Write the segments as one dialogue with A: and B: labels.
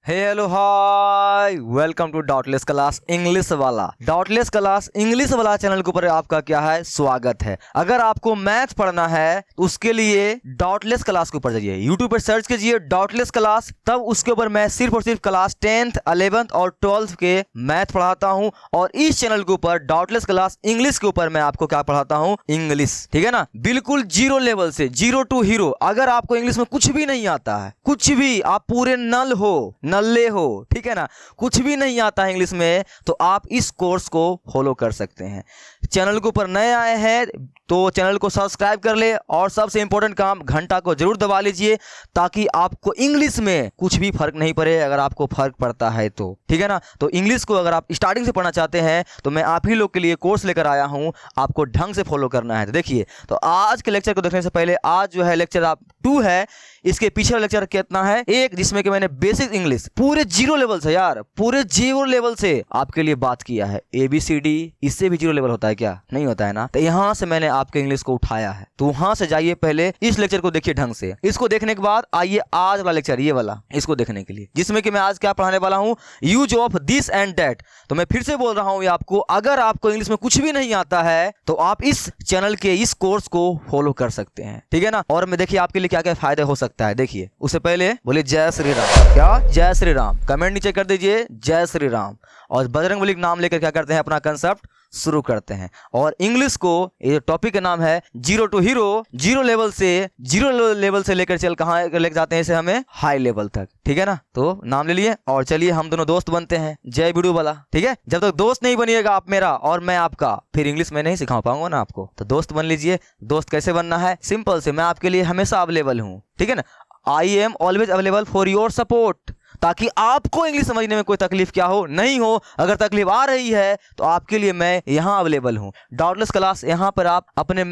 A: Hello hi, welcome to dotless class English वाला। Dotless class English वाला channel के ऊपर आपका क्या है, स्वागत है। अगर आपको मैथ पढ़ना है तो उसके लिए डॉटलेस क्लास के ऊपर जाइए, यूट्यूब पर सर्च कीजिए डॉटलेस क्लास। तब उसके ऊपर मैं सिर्फ और सिर्फ क्लास 10th 11th और 12th के मैथ पढ़ाता हूँ। और इस चैनल के ऊपर डॉटलेस क्लास इंग्लिश के ऊपर मैं आपको क्या पढ़ाता हूँ, इंग्लिश। ठीक है ना, बिल्कुल जीरो लेवल से, जीरो टू हीरो। अगर आपको इंग्लिश में कुछ भी नहीं आता है, कुछ भी, आप पूरे नल हो, नल्ले हो, ठीक है ना, कुछ भी नहीं आता है इंग्लिश में, तो आप इस कोर्स को फॉलो कर सकते हैं। चैनल के ऊपर नए आए हैं तो चैनल को सब्सक्राइब कर ले, और सबसे इंपॉर्टेंट काम, घंटा को जरूर दबा लीजिए, ताकि आपको इंग्लिश में कुछ भी फर्क नहीं पड़े। अगर आपको फर्क पड़ता है तो ठीक है ना। तो इंग्लिश को अगर आप स्टार्टिंग से पढ़ना चाहते हैं तो मैं आप ही लोग के लिए कोर्स लेकर आया हूं, आपको ढंग से फॉलो करना है। तो देखिए, तो आज के लेक्चर को देखने से पहले, आज जो है लेक्चर आप 2 है, इसके पीछे वाला लेक्चर कितना है, 1, जिसमें कि मैंने बेसिक इंग्लिश पूरे जीरो लेवल से, यार पूरे जीरो लेवल से आपके लिए बात किया है। ABCD इससे भी जीरो लेवल होता है क्या? नहीं होता है ना। तो यहां से मैंने आपके इंग्लिश को उठाया है, तो वहां से जाइए, पहले इस लेक्चर को देखिए ढंग से। इसको देखने के बाद आइए आज वाला लेक्चर, ये वाला, इसको देखने के लिए, जिसमें कि मैं आज क्या पढ़ाने वाला हूं, use of this and that. तो मैं फिर से बोल रहा हूं आपको, अगर आपको इंग्लिश में कुछ भी नहीं आता है तो आप इस चैनल के इस कोर्स को फॉलो कर सकते हैं, ठीक है ना। और मैं देखिए आपके लिए क्या क्या फायदे हो सकता है। देखिए, उससे पहले बोले जय श्री राम। क्या? जय श्री राम। कमेंट नीचे कर दीजिए जय श्री राम। और बजरंगबली का नाम लेकर क्या करते हैं, अपना कंसेप्ट शुरू करते हैं। और इंग्लिश को, ये टॉपिक का नाम है zero to hero. Zero level से लेकर चल कहां लेकर जाते हैं इसे, हमें हाई लेवल तक, ठीक है ना। तो नाम ले लिए और चलिए हम दोनों दोस्त बनते हैं, जय बिडू वाला, ठीक है। जब तक दोस्त नहीं बनिएगा आप मेरा और मैं आपका, फिर इंग्लिश में नहीं सिखा पाऊंगा ना आपको। तो दोस्त बन लीजिए। दोस्त कैसे बनना है, सिंपल से, मैं आपके लिए हमेशा अवेलेबल हूं, ठीक है ना। I am always available for your support, ताकि आपको इंग्लिश समझने में कोई तकलीफ क्या हो, नहीं हो। अगर तकलीफ आ रही है तो आपके लिए मैं यहां अवेलेबल हूं। डाउटलेस क्लास, यहां पर आप अपने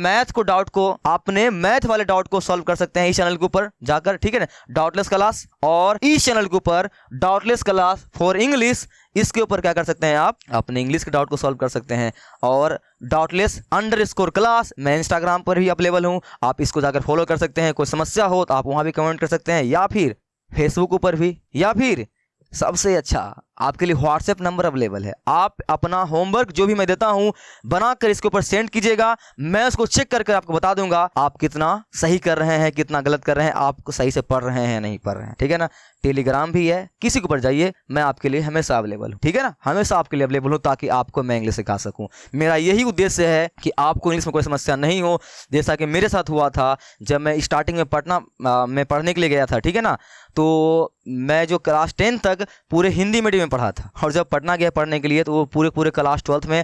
A: मैथ वाले डाउट को सॉल्व कर सकते हैं इस चैनल के ऊपर जाकर, ठीक है ना। डाउटलेस क्लास, और इस चैनल के ऊपर डाउटलेस क्लास फॉर इंग्लिश, इसके ऊपर क्या कर सकते हैं, आप अपने इंग्लिश के डाउट को सॉल्व कर सकते हैं। और डाउटलेस_ क्लास, मैं इंस्टाग्राम पर भी अवेलेबल हूं, आप इसको जाकर फॉलो कर सकते हैं। कोई समस्या हो तो आप वहां भी कमेंट कर सकते हैं, या फिर फेसबुक ऊपर भी, या फिर सबसे अच्छा आपके लिए व्हाट्सएप नंबर अवेलेबल है। आप अपना होमवर्क जो भी मैं देता हूं बनाकर इसके ऊपर सेंड कीजिएगा, मैं उसको चेक करके आपको बता दूंगा आप कितना सही कर रहे हैं, कितना गलत कर रहे हैं, आप सही से पढ़ रहे हैं नहीं पढ़ रहे हैं, ठीक है ना। टेलीग्राम भी है, किसी के ऊपर जाइए, मैं आपके लिए हमेशा अवेलेबल हूं, ठीक है ना। हमेशा आपके लिए अवेलेबल हूं, ताकि आपको मैं इंग्लिश सिखा सकूं। मेरा यही उद्देश्य है कि आपको इंग्लिश में कोई समस्या नहीं हो, जैसा कि मेरे साथ हुआ था जब मैं स्टार्टिंग में पटना में पढ़ने के लिए गया था, ठीक है ना। तो मैं जो क्लास 10 तक पूरे हिंदी मीडियम में पढ़ा था, और जब पटना गया पढ़ने के लिए तो वो पूरे क्लास 12th में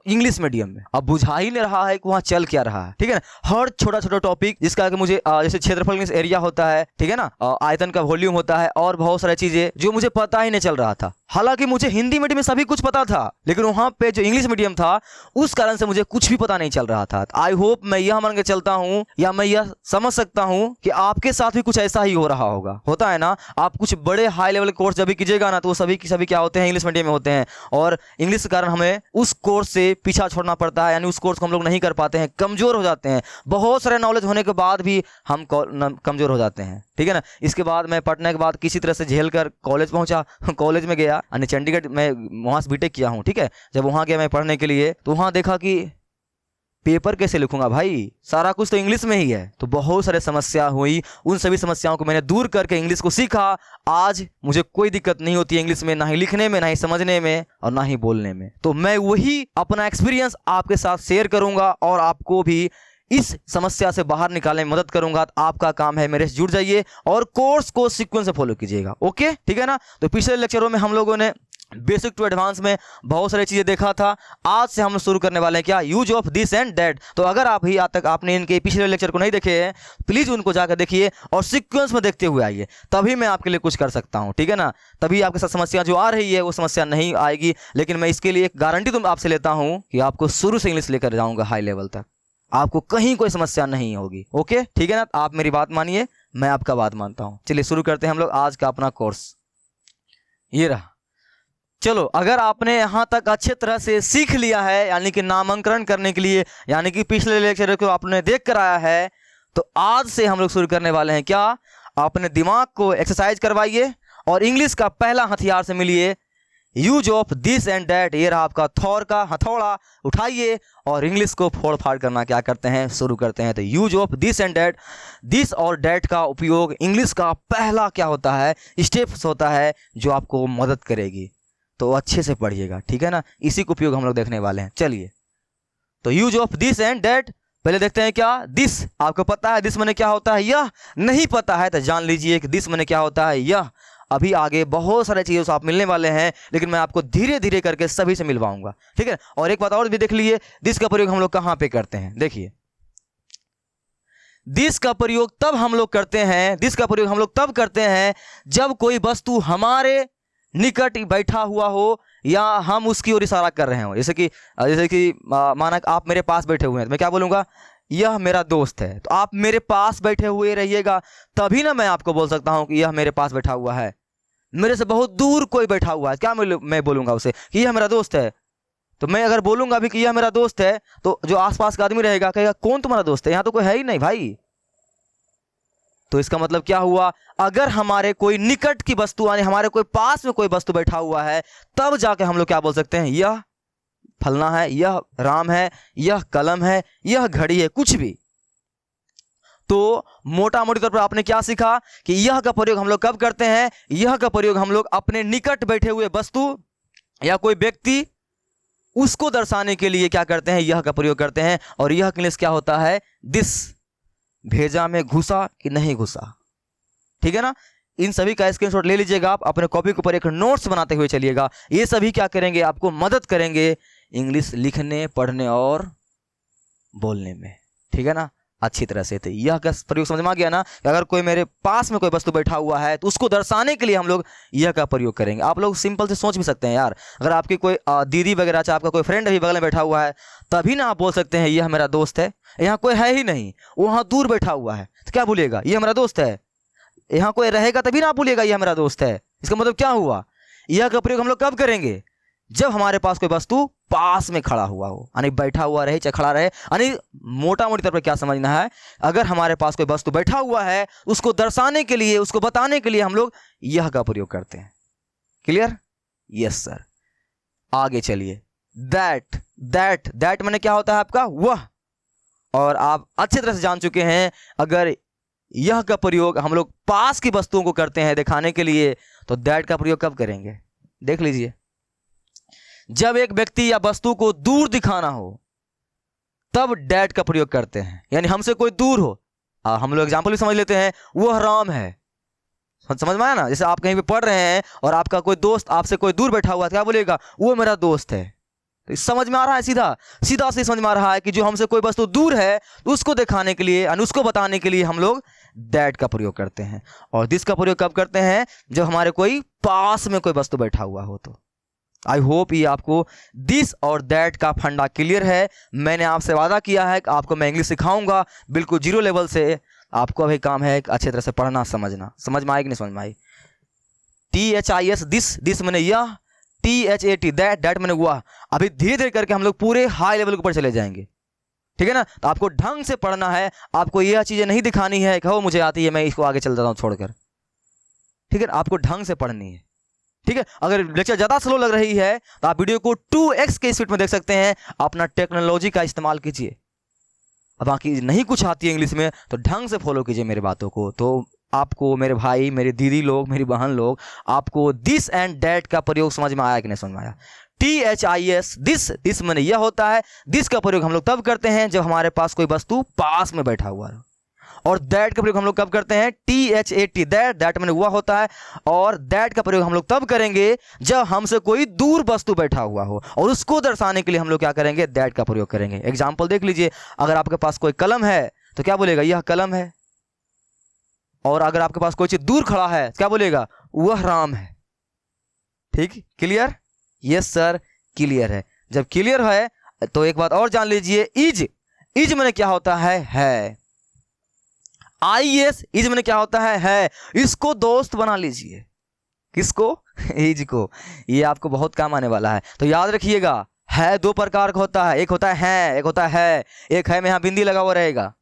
A: इंग्लिश मीडियम में। अब बुझा ही नहीं रहा है कि वहाँ चल क्या रहा है, ठीक है ना। हर छोटा टॉपिक, जिसका कि मुझे जैसे क्षेत्रफल एरिया होता है, ठीक है ना, आयतन का वॉल्यूम होता है, और बहुत सारी चीजें जो मुझे पता ही नहीं चल रहा था। हालांकि मुझे हिंदी मीडियम में सभी कुछ पता था, लेकिन वहां पे जो इंग्लिश मीडियम था उस कारण से मुझे कुछ भी पता नहीं चल रहा था। आई होप मैं यह मान के चलता हूं, या मैं यह समझ सकता हूं कि आपके साथ भी कुछ ऐसा ही हो रहा होगा। होता है ना, आप कुछ बड़े हाई लेवल कोर्स जब भी कीजिएगा ना, तो वो सभी क्या होते हैं, इंग्लिश मीडियम में होते हैं। और इंग्लिश के कारण हमें उस कोर्स से पीछा छोड़ना पड़ता है, यानी उस कोर्स को हम लोग नहीं कर पाते हैं, कमजोर हो जाते हैं। बहुत सारे नॉलेज होने के बाद भी हम कमजोर हो जाते हैं, ठीक है ना। इसके बाद मैं पढ़ने के बाद किसी तरह से झेल कर कॉलेज पहुंचा, कॉलेज में गया, यानी चंडीगढ़ में वहां से बीटेक किया हूं, ठीक है। जब वहां गया मैं पढ़ने के लिए, तो वहां देखा कि पेपर कैसे लिखूंगा भाई, सारा कुछ तो इंग्लिश में ही है। तो बहुत सारे समस्या हुई, उन सभी समस्याओं को मैंने दूर करके इंग्लिश को सीखा। आज मुझे कोई दिक्कत नहीं होती है इंग्लिश में, ना ही लिखने में, ना ही समझने में, और ना ही बोलने में। तो मैं वही अपना एक्सपीरियंस आपके साथ शेयर करूंगा, और आपको भी इस समस्या से बाहर निकालने में मदद करूंगा। तो आपका काम है मेरे से जुड़ जाइए और कोर्स को सीक्वेंस से फॉलो कीजिएगा, ओके, ठीक है ना। तो पिछले लेक्चरों में हम लोगों ने बेसिक टू एडवांस में बहुत सारी चीजें देखा था। आज से हम शुरू करने वाले हैं क्या, use of this and that. तो अगर आप ही आज तक आपने इनके पिछले लेक्चर को नहीं देखे हैं, प्लीज उनको जाकर देखिए और सीक्वेंस में देखते हुए आइए, तभी मैं आपके लिए कुछ कर सकता हूं, ठीक है ना। तभी आपके साथ समस्या जो आ रही है वो समस्या नहीं आएगी। लेकिन मैं इसके लिए एक गारंटी तो आपसे लेता हूं कि आपको शुरू से इंग्लिश लेकर जाऊंगा हाई लेवल तक, आपको कहीं कोई समस्या नहीं होगी, ओके, ठीक है ना। आप मेरी बात मानिए, मैं आपका बात मानता हूं। चलिए शुरू करते हैं हम लोग आज का अपना कोर्स। ये रहा। चलो, अगर आपने यहाँ तक अच्छे तरह से सीख लिया है, यानी कि नामांकन करने के लिए, यानी कि पिछले लेक्चर को आपने देख कर आया है, तो आज से हम लोग शुरू करने वाले हैं क्या, अपने दिमाग को एक्सरसाइज करवाइए और इंग्लिश का पहला हथियार से मिलिए, use of this and that. ये रहा आपका थॉर का हथौड़ा, उठाइए और इंग्लिश को फोड़ फाड़ करना क्या करते हैं, शुरू करते हैं। तो use of this and that, this और डैट का उपयोग इंग्लिश का पहला क्या होता है, स्टेप्स होता है जो आपको मदद करेगी। तो अच्छे से पढ़िएगा, ठीक है ना, इसी का उपयोग हम लोग देखने वाले हैं। चलिए, तो use of this and that पहले देखते हैं। क्या दिस आपको पता है, दिस माने क्या होता है, यह। नहीं पता है तो जान लीजिए कि दिस माने क्या होता है, यह। अभी आगे बहुत सारे चीज़ों से आप मिलने वाले हैं, लेकिन मैं आपको धीरे धीरे करके सभी से मिलवाऊंगा, ठीक है। और एक बात और भी देख लीजिए, दिस का प्रयोग हम लोग कहाँ पे करते हैं। देखिए, दिस का प्रयोग तब हम लोग करते हैं, दिस का प्रयोग हम लोग तब करते हैं जब कोई वस्तु हमारे निकट बैठा हुआ हो या हम उसकी ओर इशारा कर रहे हो। जैसे कि माना आप मेरे पास बैठे हुए हैं, तो मैं क्या बोलूँगा, यह मेरा दोस्त है। तो आप मेरे पास बैठे हुए रहिएगा, तभी ना मैं आपको बोल सकता हूँ कि यह मेरे पास बैठा हुआ है। मेरे से बहुत दूर कोई बैठा हुआ है, क्या मैं बोलूँगा उसे कि यह मेरा दोस्त है। तो मैं अगर बोलूँगा भी कि यह मेरा दोस्त है, तो जो आसपास का आदमी रहेगा कहेगा कौन तुम्हारा दोस्त है, यहाँ तो कोई है ही नहीं भाई। तो इसका मतलब क्या हुआ, अगर हमारे कोई निकट की वस्तु यानी हमारे कोई पास में कोई वस्तु बैठा हुआ है, तब जाके हम लोग क्या बोल सकते हैं, यह फलना है, यह राम है, यह कलम है, यह घड़ी है, कुछ भी। तो मोटा मोटी तौर पर आपने क्या सीखा कि यह का प्रयोग हम लोग कब करते हैं, यह का प्रयोग हम लोग अपने निकट बैठे हुए वस्तु या कोई व्यक्ति, उसको दर्शाने के लिए क्या करते हैं, यह का प्रयोग करते हैं। और यह इंग्लिश क्या होता है, दिस। भेजा में घुसा कि नहीं घुसा, ठीक है ना। इन सभी का स्क्रीनशॉट ले लीजिएगा, आप अपने कॉपी के ऊपर एक नोट्स बनाते हुए चलिएगा। ये सभी क्या करेंगे, आपको मदद करेंगे इंग्लिश लिखने, पढ़ने और बोलने में, ठीक है ना, अच्छी तरह से। तो यह का प्रयोग समझ में आ गया ना, कि अगर कोई मेरे पास में कोई वस्तु बैठा हुआ है तो उसको दर्शाने के लिए हम लोग यह का प्रयोग करेंगे। आप लोग सिंपल से सोच भी सकते हैं यार, अगर आपकी कोई दीदी वगैरह, चाहे आपका कोई फ्रेंड अभी बगल में बैठा हुआ है, तभी ना आप बोल सकते हैं यह मेरा दोस्त है। यहाँ कोई है ही नहीं, वहाँ दूर बैठा हुआ है, तो क्या बोलिएगा, यह मेरा दोस्त है। यहाँ कोई रहेगा तभी ना आप बोलिएगा यह मेरा दोस्त है। इसका मतलब क्या हुआ, यह का प्रयोग हम लोग कब करेंगे, जब हमारे पास कोई वस्तु पास में खड़ा हुआ हो, यानी बैठा हुआ रहे चाहे खड़ा रहे। यानी मोटा मोटी तौर पर क्या समझना है, अगर हमारे पास कोई वस्तु बैठा हुआ है, उसको दर्शाने के लिए, उसको बताने के लिए हम लोग यह का प्रयोग करते हैं। Clear, yes sir. आगे चलिए, दैट। दैट माने क्या होता है आपका, वह। और आप अच्छी तरह से जान चुके हैं, अगर यह का प्रयोग हम लोग पास की वस्तुओं को करते हैं दिखाने के लिए, तो दैट का प्रयोग कब करेंगे, देख लीजिए। जब एक व्यक्ति या वस्तु को दूर दिखाना हो, तब डैट का प्रयोग करते हैं, यानी हमसे कोई दूर हो। हम लोग एग्जांपल भी समझ लेते हैं, वह राम है। समझ में आया ना, जैसे आप कहीं पे पढ़ रहे हैं और आपका कोई दोस्त आपसे कोई दूर बैठा हुआ है, क्या बोलेगा, वो मेरा दोस्त है। तो समझ में आ रहा है, सीधा सीधा से समझ में आ रहा है कि जो हमसे कोई वस्तु दूर है उसको दिखाने के लिए, उसको बताने के लिए हम लोग दैट का प्रयोग करते हैं। और दिस का प्रयोग कब करते हैं, जब हमारे कोई पास में कोई वस्तु बैठा हुआ हो। तो आई होप ये आपको दिस और दैट का फंडा क्लियर है। मैंने आपसे वादा किया है कि आपको मैं इंग्लिश सिखाऊंगा बिल्कुल जीरो लेवल से। आपको अभी काम है अच्छे तरह से पढ़ना, समझना। समझ में आएगी नहीं समझ में आई। THIS दिस मैंने यह, THAT दैट मैंने वह। अभी धीरे धीरे करके हम लोग पूरे हाई लेवल के ऊपर चले जाएंगे, ठीक है ना। तो आपको ढंग से पढ़ना है, आपको यह चीजें नहीं दिखानी है कि हो मुझे आती है मैं इसको आगे चल जाता हूँ छोड़कर, ठीक है। आपको ढंग से पढ़नी है, ठीक है। अगर लेक्चर ज़्यादा स्लो लग रही है तो आप वीडियो को 2x के स्पीड में देख सकते हैं। अपना टेक्नोलॉजी का इस्तेमाल कीजिए। अब बाकी नहीं कुछ आती है इंग्लिश में तो ढंग से फॉलो कीजिए मेरे बातों को। तो आपको मेरे भाई, मेरी दीदी लोग, मेरी बहन लोग, आपको दिस एंड दैट का प्रयोग समझ में आया कि नहीं समझ में आया। THIS दिस मैंने यह होता है। दिस का प्रयोग हम लोग तब करते हैं जब हमारे पास कोई वस्तु पास में बैठा हुआ है। और दैट का प्रयोग हम लोग कब करते हैं, THAT दैट मैंने हुआ होता है। और दैट का प्रयोग हम लोग तब करेंगे जब हमसे कोई दूर वस्तु बैठा हुआ हो, और उसको दर्शाने के लिए हम लोग क्या करेंगे, दैट का प्रयोग करेंगे। एग्जाम्पल देख लीजिए, अगर आपके पास कोई कलम है तो क्या बोलेगा, यह कलम है। और अगर आपके पास कोई चीज दूर खड़ा है क्या बोलेगा, वह राम है। ठीक, क्लियर, यस सर क्लियर है। जब क्लियर है तो एक बात और जान लीजिए, इज मैंने क्या होता है। IS इज मैंने क्या होता है। इसको दोस्त बना लीजिए, किसको, इज को। ये आपको बहुत काम आने वाला है। तो याद रखिएगा, है दो प्रकार का होता है, एक होता है एक होता है। एक है में यहाँ बिंदी लगा हुआ रहेगा,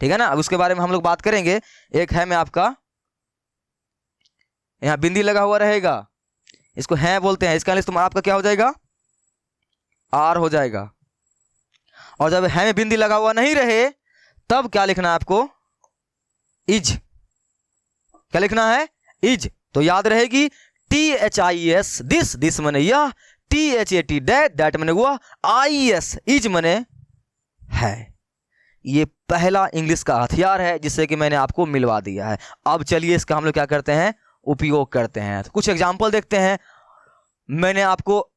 A: ठीक है ना। अब उसके बारे में हम लोग बात करेंगे। एक है में आपका यहाँ बिंदी लगा हुआ रहेगा, इसको है बोलते हैं, इसका इंग्लिश तुम्हारा आपका क्या हो जाएगा, आर हो जाएगा। और जब है में बिंदी लगा हुआ नहीं रहे तब क्या लिखना है आपको, इज। क्या लिखना है, इज। तो याद रहेगी THIS दिस, दिस मने यह, THAT दैट मने वह, IS इज मने है। ये पहला इंग्लिश का हथियार है जिससे कि मैंने आपको मिलवा दिया है। अब चलिए इसका हम लोग क्या करते हैं, उपयोग करते हैं। तो कुछ एग्जाम्पल देखते हैं। मैंने आपको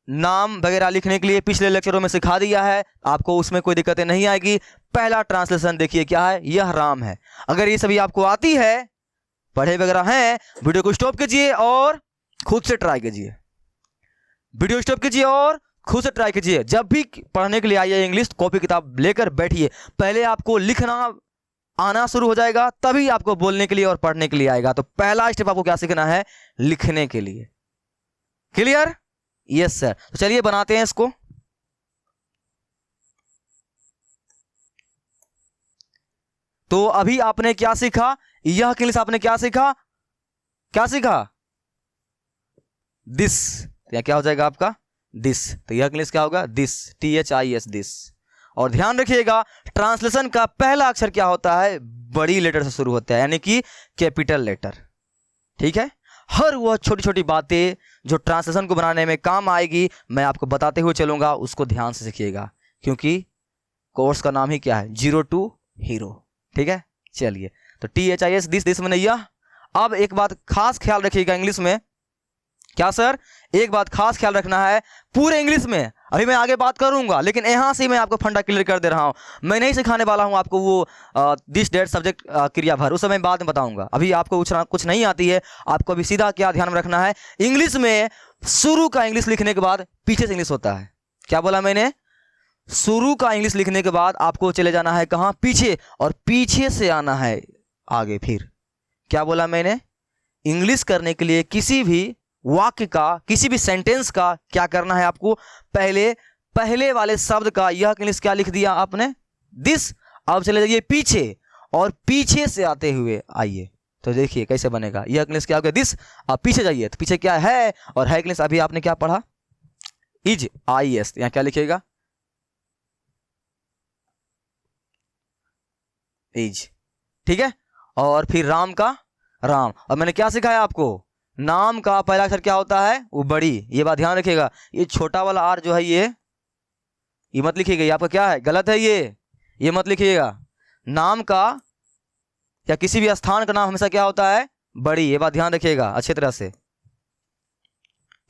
A: नाम वगैरह लिखने के लिए पिछले लेक्चरों में सिखा दिया है, आपको उसमें कोई दिक्कतें नहीं आएगी। पहला ट्रांसलेशन देखिए क्या है, यह राम है। अगर ये सभी आपको आती है, पढ़े वगैरह हैं, वीडियो को स्टॉप कीजिए और खुद से ट्राई कीजिए। वीडियो स्टॉप कीजिए और खुद से ट्राई कीजिए। जब भी पढ़ने के लिए आइए इंग्लिश, कॉपी किताब लेकर बैठिए। पहले आपको लिखना आना शुरू हो जाएगा, तभी आपको बोलने के लिए और पढ़ने के लिए आएगा। तो पहला स्टेप आपको क्या सीखना है, लिखने के लिए। क्लियर? Yes sir. तो चलिए बनाते हैं इसको। तो अभी आपने क्या सीखा, यह इंग्लिश आपने क्या सीखा, क्या सीखा, दिस। या क्या हो जाएगा आपका, दिस। तो यह इंग्लिश क्या होगा, दिस, THIS दिस। और ध्यान रखिएगा ट्रांसलेशन का पहला अक्षर क्या होता है, बड़ी लेटर से शुरू होता है, यानी कि कैपिटल लेटर। ठीक है, हर वह छोटी छोटी बातें जो ट्रांसलेशन को बनाने में काम आएगी मैं आपको बताते हुए चलूंगा, उसको ध्यान से सीखिएगा, क्योंकि कोर्स का नाम ही क्या है, 0 to हीरो। ठीक है, चलिए। तो THIS दिस, दिस मैंने यह। अब एक बात खास ख्याल रखिएगा इंग्लिश में, क्या सर, एक बात खास ख्याल रखना है पूरे इंग्लिश में। अभी मैं आगे बात करूंगा, लेकिन यहां से मैं आपको फंडा क्लियर कर दे रहा हूं। मैं नहीं सिखाने वाला हूं आपको वो दिस डेट सब्जेक्ट क्रियाभर, उस समय बाद में बताऊंगा। अभी आपको कुछ नहीं आती है, आपको अभी सीधा क्या ध्यान में रखना है, इंग्लिश में शुरू का इंग्लिश लिखने के बाद पीछे से इंग्लिश होता है। क्या बोला मैंने, शुरू का इंग्लिश लिखने के बाद आपको चले जाना है कहां, पीछे, और पीछे से आना है आगे। फिर क्या बोला मैंने, इंग्लिश करने के लिए किसी भी वाक्य का, किसी भी सेंटेंस का क्या करना है आपको, पहले वाले शब्द का यह इंग्लिश क्या लिख दिया आपने, दिस। अब चले जाइए पीछे, और पीछे से आते हुए आइए। तो देखिए कैसे बनेगा, यह इंग्लिश क्या हो गया, दिस। अब पीछे जाइए तो पीछे क्या है, और है इंग्लिश अभी आपने क्या पढ़ा, इज, IS। यहां क्या लिखिएगा, इज। ठीक है, और फिर राम का राम। और मैंने क्या सिखाया आपको, नाम का पहला अक्षर क्या होता है, वो बड़ी। ये बात ध्यान रखिएगा, ये छोटा वाला आर जो है ये मत लिखिएगा, ये आपका क्या है, गलत है, ये मत लिखिएगा। नाम का या किसी भी स्थान का नाम हमेशा क्या होता है, बड़ी। ये बात ध्यान रखिएगा अच्छी तरह से।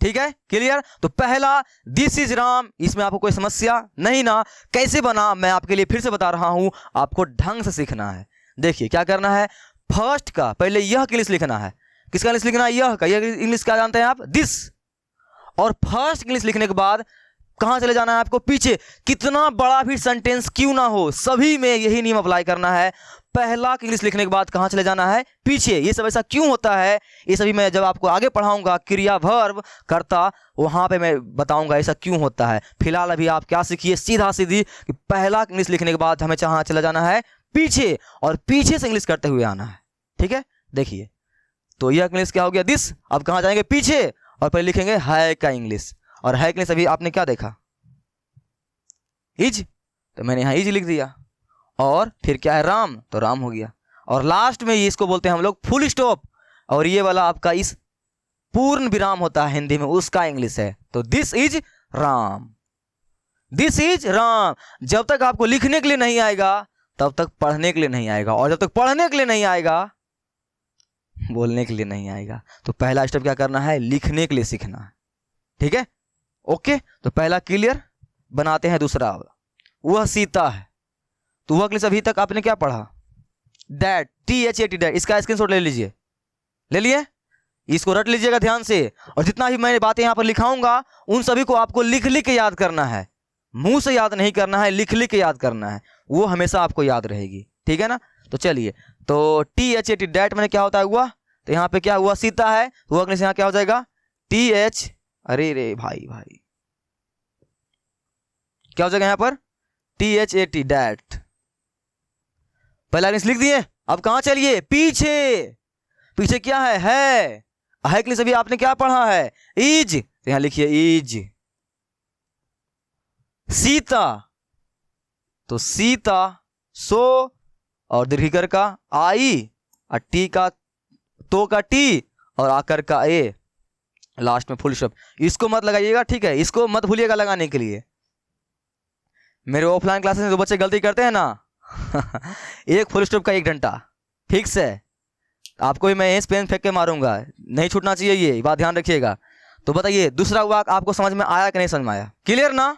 A: ठीक है, क्लियर? तो पहला दिस इज राम, इसमें आपको कोई समस्या नहीं ना। कैसे बना मैं आपके लिए फिर से बता रहा हूं, आपको ढंग से सीखना है। देखिए क्या करना है, फर्स्ट का पहले यह इंग्लिश लिखना है। किसका इंग्लिश लिखना है, यह का। यह इंग्लिश क्या जानते हैं आप, दिस। और फर्स्ट इंग्लिश लिखने के बाद कहां चले जाना है आपको, पीछे। कितना बड़ा भी सेंटेंस क्यों ना हो, सभी में यही नियम अप्लाई करना है। पहला इंग्लिश लिखने के बाद कहां चले जाना है, पीछे। ये सब ऐसा क्यों होता है, ये सभी मैं जब आपको आगे पढ़ाऊंगा, क्रिया वर्ब कर्ता, वहां पे मैं बताऊंगा ऐसा क्यों होता है। फिलहाल अभी आप क्या सीखिए, सीधा सीधी कि पहला इंग्लिश लिखने के बाद हमें कहां चला जाना है, पीछे, और पीछे से इंग्लिश करते हुए आना है। ठीक है, देखिए तो यह इंग्लिश क्या हो गया, दिस। अब कहां जाएंगे, पीछे, और पहले लिखेंगे है का इंग्लिश। और है इंग्लिश अभी आपने क्या देखा, इज। तो मैंने यहां इज लिख दिया। और फिर क्या है, राम, तो राम हो गया। और लास्ट में इसको बोलते हैं हम लोग फुल स्टॉप, और ये वाला आपका इस पूर्ण विराम होता है हिंदी में, उसका इंग्लिश है। तो this is Ram, this is Ram. जब तक आपको लिखने के लिए नहीं आएगा तब तक पढ़ने के लिए नहीं आएगा, और जब तक पढ़ने के लिए नहीं आएगा बोलने के लिए नहीं आएगा। तो पहला स्टेप क्या करना है, लिखने के लिए सीखना है। ठीक है, ओके। तो पहला क्लियर, बनाते हैं दूसरा। वह सीता है, तो वह इंग्लिश अभी तक आपने क्या पढ़ा, दैट, THAT दैट। इसका स्क्रीनशॉट ले लीजिए, ले लिए, इसको रट लीजिएगा ध्यान से। और जितना भी मैं बातें यहां पर लिखाऊंगा उन सभी को आपको लिख लिख के याद करना है, मुंह से याद नहीं करना है, लिख लिख के याद करना है, वो हमेशा आपको याद रहेगी। ठीक है ना। तो चलिए, तो THAT दैट मैंने क्या होता है, हुआ। तो यहाँ पे क्या हुआ, सीता है, हुआ इंग्लिश यहाँ क्या हो जाएगा, TH, अरे रे भाई क्या हो जाएगा यहाँ पर, THAT दैट। पहला इंग्लिश लिख दिए। अब कहां चलिए, पीछे। पीछे क्या है के लिए सभी आपने क्या पढ़ा है, इज, तो यहां लिखिए इज। सीता, तो सीता, सो और दीर्घिकर का आई, और टी का, तो का टी, और आकर का ए, लास्ट में फुल स्टॉप। इसको मत लगाइएगा, ठीक है, इसको मत भूलिएगा लगाने के लिए। मेरे ऑफलाइन क्लासेस में जो बच्चे गलती करते हैं ना एक फुल स्टॉप का एक डंडा फिक्स है, आपको भी मैं पेन फेंक के मारूंगा, नहीं छूटना चाहिए, ये बात ध्यान रखिएगा। तो बताइए दूसरा वाक्य आपको समझ में आया कि नहीं समझ में आया? क्लियर ना?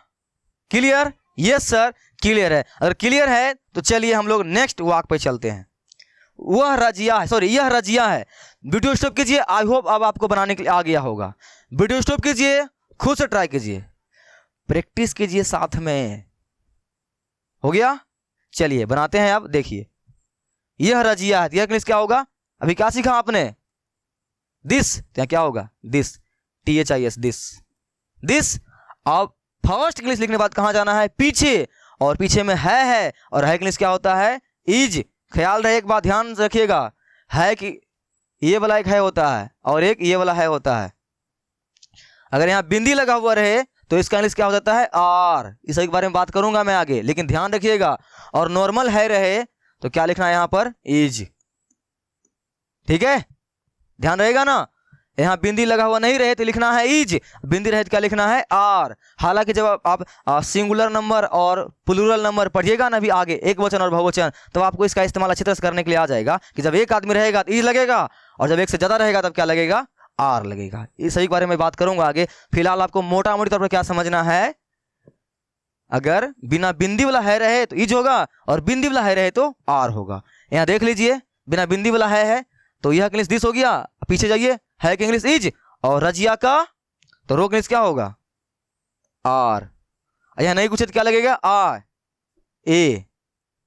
A: क्लियर? यस सर क्लियर है। अगर क्लियर है तो चलिए हम लोग नेक्स्ट वाक्य पे चलते हैं। वह रजिया है, सॉरी यह रजिया है। वीडियो स्टॉप कीजिए, आई होप अब आपको बनाने के लिए आ गया होगा। वीडियो स्टॉप कीजिए, खुद से ट्राई कीजिए, प्रैक्टिस कीजिए साथ में। हो गया? चलिए बनाते हैं। अब देखिए यह रजिया है, यह इंग्लिश क्या होगा? अभी क्या सीखा आपने? दिस, तो क्या होगा? This, THIS, this, this. अब फर्स्ट इंग्लिश लिखने के बाद कहां जाना है? पीछे, और पीछे में है, और है इंग्लिश क्या होता है? इज। ख्याल रहे, एक बात ध्यान रखिएगा, है कि ये वाला एक है होता है और एक ये वाला है होता है। अगर यहाँ बिंदी लगा हुआ रहे तो इसका इंग्लिश क्या हो जाता है? आर। इस के बारे में बात करूंगा मैं आगे, लेकिन ध्यान रखिएगा। और नॉर्मल है रहे तो क्या लिखना है यहाँ पर? इज। ठीक है, ध्यान रहेगा ना। यहाँ बिंदी लगा हुआ नहीं रहे तो लिखना है इज, बिंदी रहे तो क्या लिखना है? आर। हालांकि जब आप सिंगुलर नंबर और प्लूरल नंबर पढ़िएगा ना भी आगे, एक वचन और बहुवचन, तो आपको इसका इस्तेमाल अच्छी तरह से करने के लिए आ जाएगा कि जब एक आदमी रहेगा तो इज लगेगा, और जब एक से ज्यादा रहेगा तब क्या लगेगा? आर लगेगा। इस सही बारे में बात करूंगा आगे। फिलहाल आपको मोटा मोटी तौर पर क्या समझना है? अगर बिना बिंदी वाला है रहे तो इज होगा, और बिंदी वाला है रहे तो आर होगा। यहाँ देख लीजिए, बिना बिंदी वाला है तो यह इंग्लिश दिस हो गया। पीछे जाइए, है कि इंग्लिश इज, और रजिया का तो रो इंग्लिश क्या होगा? आर। यहां नहीं कुछ तो क्या लगेगा? आ, ए,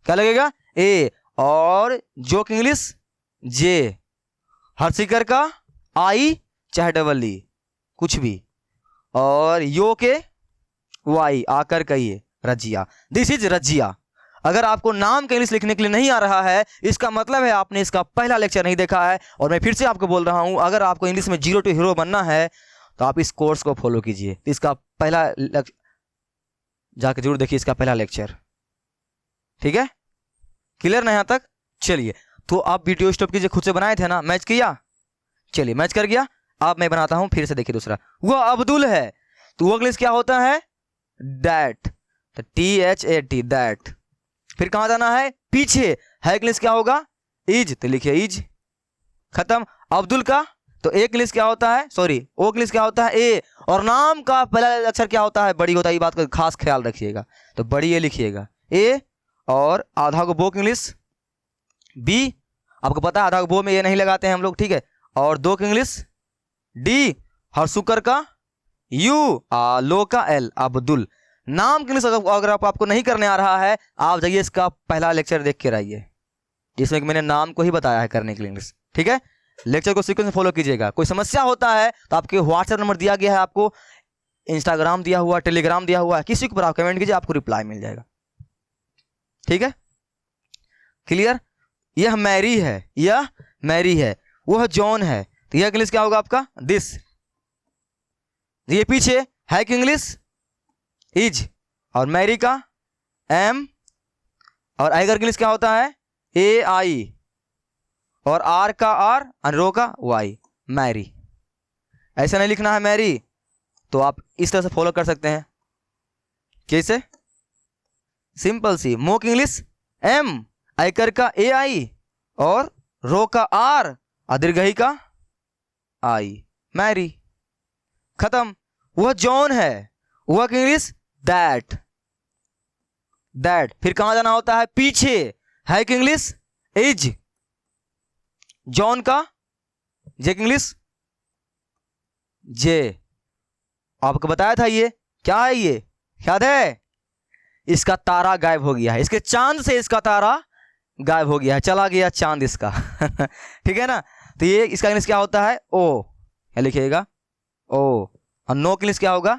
A: क्या लगेगा? ए। और जो की इंग्लिश जे, हर्षिकर का आई चाहे डबल ई कुछ भी, और यो के वाई, आकर का ये, रजिया। This is Razia. अगर आपको नाम का इंग्लिश लिखने के लिए नहीं आ रहा है, इसका मतलब है आपने इसका पहला लेक्चर नहीं देखा है। और मैं फिर से आपको बोल रहा हूं, अगर आपको इंग्लिश में 0 to हीरो बनना है तो आप इस कोर्स को फॉलो कीजिए। इसका पहला जाके जरूर देखिए, इसका पहला लेक्चर। ठीक है, क्लियर ना यहां तक? चलिए, तो आप वीडियो स्टॉप कीजिए, खुद से बनाए थे ना, मैच किया? चलिए, मैच कर गया। अब मैं बनाता हूं फिर से, देखिए दूसरा। वह अब्दुल है, तो वो इंग्लिश क्या होता है? That, THAT, that. फिर कहां जाना है? पीछे, है इंग्लिश क्या होगा? इज, तो लिखिए इज, खत्म। अब्दुल का तो एक इंग्लिश क्या होता है? सॉरी, ओ इंग्लिश क्या होता है? ए। और नाम का पहला अक्षर क्या होता है? बड़ी होता है, ये बात का खास ख्याल रखिएगा। तो बड़ी ए लिखिएगा, ए, और आधा को बो की इंग्लिश बी। आपको पता है आधा को बो में ये नहीं लगाते हैं हम लोग, ठीक है। और दो की इंग्लिश डी, हरसुकर का यू, लो का एल, अब्दुल। नाम के इंग्लिश अगर आपको नहीं करने आ रहा है, आप जाइए इसका पहला लेक्चर देख के रहिए, जिसमें कि मैंने नाम को ही बताया है करने के लिए इंग्लिश। ठीक है, लेक्चर को सीक्वेंस में फॉलो कीजिएगा। कोई समस्या होता है तो आपके व्हाट्सएप नंबर दिया गया है, आपको इंस्टाग्राम दिया हुआ, टेलीग्राम दिया हुआ है, किसी के ऊपर आप कमेंट कीजिए, आपको रिप्लाई मिल जाएगा। ठीक है, क्लियर? यह मैरी है, यह मैरी है, वह जॉन है, तो यह इंग्लिश क्या होगा आपका? दिस। ये पीछे है कि इंग्लिश इज, और मैरी का एम, और आइगर इंग्लिश क्या होता है? ए आई, और आर का आर, और रो का वाई, मैरी। ऐसा नहीं लिखना है मैरी, तो आप इस तरह से फॉलो कर सकते हैं। कैसे? सिंपल सी, मो की इंग्लिश एम, आइकर का ए आई, और रो का आर, दीर्घई का आई, मैरी, खत्म। वह जॉन है, वह की इंग्लिश दैट, दैट। फिर कहां जाना होता है? पीछे, है कि इंग्लिश इज, जॉन का जे की इंग्लिश जे। आपको बताया था ये क्या है, ये याद है? इसका तारा गायब हो गया है, इसके चांद से इसका तारा गायब हो गया है, चला गया चांद इसका ठीक है ना। तो ये इसका इंग्लिश क्या होता है? ओ, क्या लिखिएगा? ओ। और नो के इंग्लिश क्या होगा?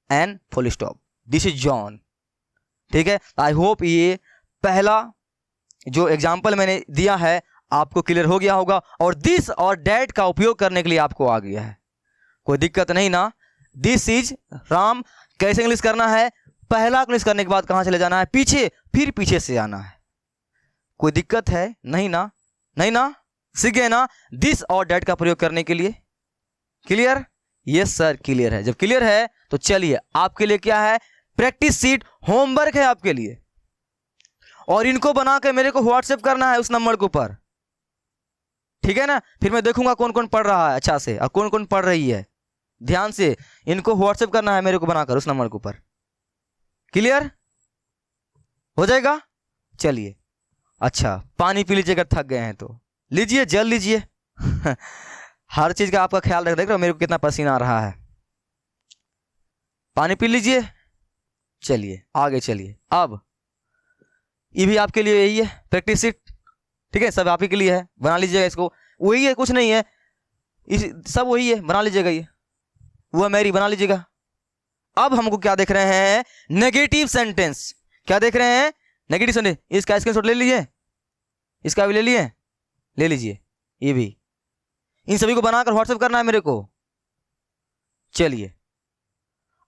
A: An, full stop. This is John. ठीक है, आई होप ये पहला जो एग्जाम्पल मैंने दिया है आपको क्लियर हो गया होगा। और दिस और डैट का उपयोग करने के लिए आपको आ गया है, कोई दिक्कत नहीं ना। दिस इज राम कैसे इंग्लिश करना है, पहला इंग्लिश करने के बाद कहां चले जाना है, पीछे, फिर पीछे से आना है। कोई दिक्कत है नहीं ना, नहीं ना, सीख गए ना दिस और डैट का प्रयोग करने के लिए। क्लियर? यस सर क्लियर है। जब क्लियर है तो चलिए आपके लिए क्या है, प्रैक्टिस सीट होमवर्क है आपके लिए, और इनको बना के मेरे को व्हाट्सएप करना है उस नंबर के ऊपर, ठीक है ना। फिर मैं देखूंगा कौन कौन पढ़ रहा है अच्छा से और कौन कौन पढ़ रही है। ध्यान से इनको व्हाट्सएप करना है मेरे को बनाकर उस नंबर के ऊपर। क्लियर हो जाएगा? चलिए अच्छा, पानी पी लीजिएगा, थक गए हैं तो लीजिए, जल लीजिए। हर चीज का आपका ख्याल रख, देख रहे हो मेरे को कितना पसीना आ रहा है। पानी पी लीजिए, चलिए आगे चलिए। अब ये भी आपके लिए यही है प्रैक्टिस सीट, ठीक है, सब आप ही के लिए है, बना लीजिएगा इसको। वही है, कुछ नहीं है, सब वही है, बना लीजिएगा। ये वो मेरी बना लीजिएगा। अब हमको क्या देख रहे हैं, नेगेटिव सेंटेंस। क्या देख रहे हैं, नेगेटिव सेंटेंस। इसका स्क्रीनशॉट ले लीजिए, इसका भी ले लिए, ले लीजिए, ये भी। इन सभी को बनाकर व्हाट्सएप करना है मेरे को। चलिए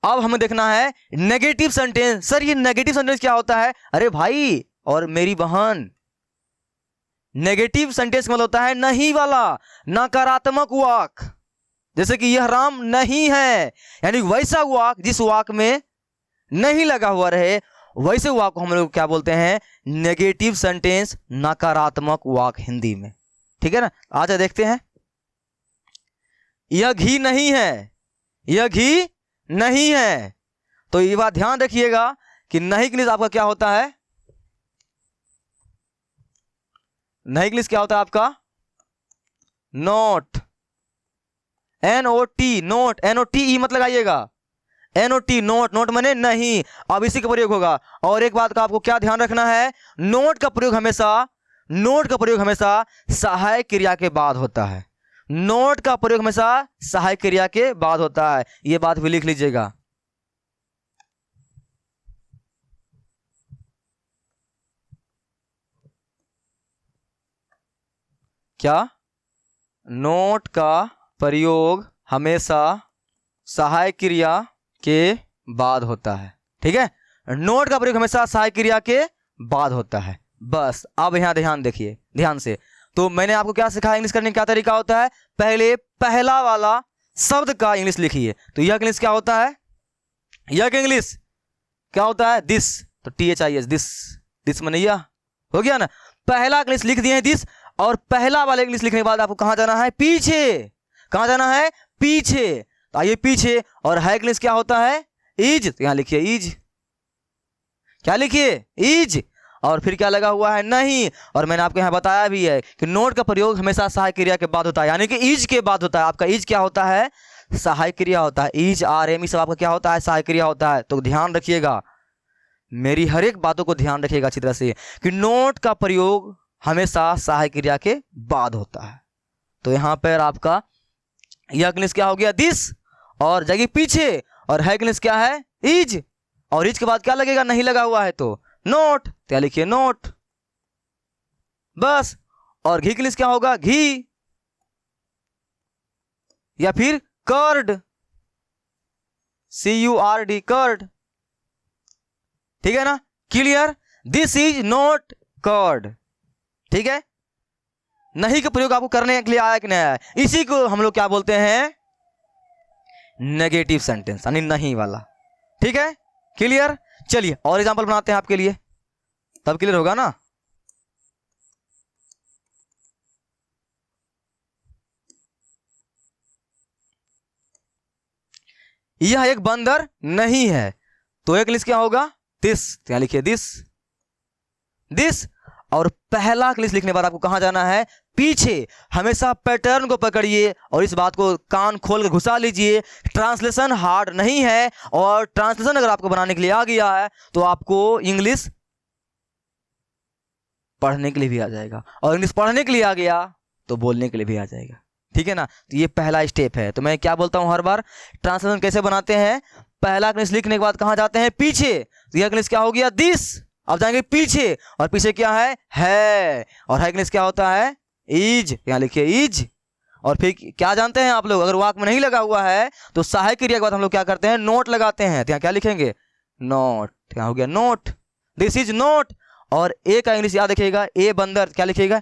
A: अब हमें देखना है नेगेटिव सेंटेंस। सर ये नेगेटिव सेंटेंस क्या होता है? अरे भाई और मेरी बहन, नेगेटिव सेंटेंस मतलब होता है नहीं वाला, नकारात्मक वाक्य। जैसे कि यह राम नहीं है, यानी वैसा वाक्य जिस वाक्य में नहीं लगा हुआ रहे, वैसे वाक्य हम लोग क्या बोलते हैं, नेगेटिव सेंटेंस, नकारात्मक वाक्य हिंदी में, ठीक है ना। आजा देखते हैं। यह घी नहीं है, यह घी नहीं है, तो ये बात ध्यान रखिएगा कि नहीं के लिए आपका क्या होता है, नहीं के लिए क्या होता है आपका, नोट, NOT, नोट, NOTE मत लगाइएगा, NOT नोट, नोट माने नहीं। अब इसी का प्रयोग होगा। और एक बात का आपको क्या ध्यान रखना है, नोट का प्रयोग हमेशा, नोट का प्रयोग हमेशा सहायक क्रिया के बाद होता है। नोट का प्रयोग हमेशा सहायक क्रिया के बाद होता है, यह बात भी लिख लीजिएगा। क्या? नोट का प्रयोग हमेशा सहायक क्रिया के बाद होता है, ठीक है। नोट का प्रयोग हमेशा सहायक क्रिया के बाद होता है। बस अब यहां ध्यान देखिए, ध्यान से। तो मैंने आपको क्या सिखाया इंग्लिश करने का क्या तरीका होता है, पहले पहला वाला शब्द का इंग्लिश लिखिए। तो यह इंग्लिश क्या होता है, यह इंग्लिश क्या होता है, दिस, तो THIS, दिस, दिस माने यह, हो गया ना। पहला इंग्लिश लिख दिए दिस, और पहला वाला इंग्लिश लिखने के बाद आपको कहां जाना है, पीछे। कहां जाना है, पीछे। तो आइए पीछे, और है इंग्लिश क्या होता है, इज, तो यहां लिखिए इज, क्या लिखिए, इज। और फिर क्या लगा हुआ है, नहीं। और मैंने आपको यहां बताया भी है कि नोट का प्रयोग हमेशा सहायक क्रिया के बाद होता है, यानी कि इज के बाद होता है। आपका इज क्या होता है, सहायक क्रिया होता है। इज, RM सब आपका क्या होता है, सहायक क्रिया होता है। तो ध्यान रखिएगा, मेरी हर एक बातों को ध्यान रखिएगा अच्छी तरह से, कि नोट का प्रयोग हमेशा सहायक क्रिया के बाद होता है। तो यहां पर आपका यह इंग्लिश क्या हो गया, दिस, और जगह पीछे, और है इंग्लिश क्या है, इज, और इज के बाद क्या लगेगा, नहीं लगा हुआ है तो नोट, क्या लिखिए, नोट, बस। और घी के लिए क्या होगा, घी, या फिर कर्ड, CURD, कर्ड, ठीक है ना। Clear? This is not curd, ठीक है। नहीं का प्रयोग आपको करने के लिए आया कि नहीं आया, इसी को हम लोग क्या बोलते हैं, नेगेटिव सेंटेंस, यानी नहीं वाला, ठीक है। क्लियर? चलिए और एग्जांपल बनाते हैं आपके लिए, तब क्लियर होगा ना। यह एक बंदर नहीं है, तो एक लिस्ट क्या होगा, दिस, क्या लिखिए, दिस, दिस। और पहला क्लिस लिखने के बाद आपको कहां जाना है, पीछे। हमेशा पैटर्न को पकड़िए और इस बात को कान खोल कर घुसा लीजिए। ट्रांसलेशन हार्ड नहीं है, और ट्रांसलेशन अगर आपको बनाने के लिए आ गया है तो आपको इंग्लिश पढ़ने के लिए भी आ जाएगा, और इंग्लिश पढ़ने के लिए आ गया तो बोलने के लिए भी आ जाएगा, ठीक है ना। तो ये पहला स्टेप है। तो मैं क्या बोलता हूं हर बार, ट्रांसलेशन कैसे बनाते हैं, पहला इंग्लिश लिखने के बाद कहां जाते हैं, पीछे। तो यह इंग्लिश क्या हो गया, दिस, अब जाएंगे पीछे, और पीछे क्या है, और है इंग्लिश क्या होता है, इज, यहाँ लिखिए इज। और फिर क्या जानते हैं आप लोग, अगर वाक्य में नहीं लगा हुआ है तो सहायक क्रिया के बाद हम लोग क्या करते हैं, नोट लगाते हैं। तो यहाँ क्या लिखेंगे, नोट। यहाँ हो गया नोट, दिस इज नोट। और ए का इंग्लिश याद रखिएगा, ए बंदर, क्या लिखिएगा,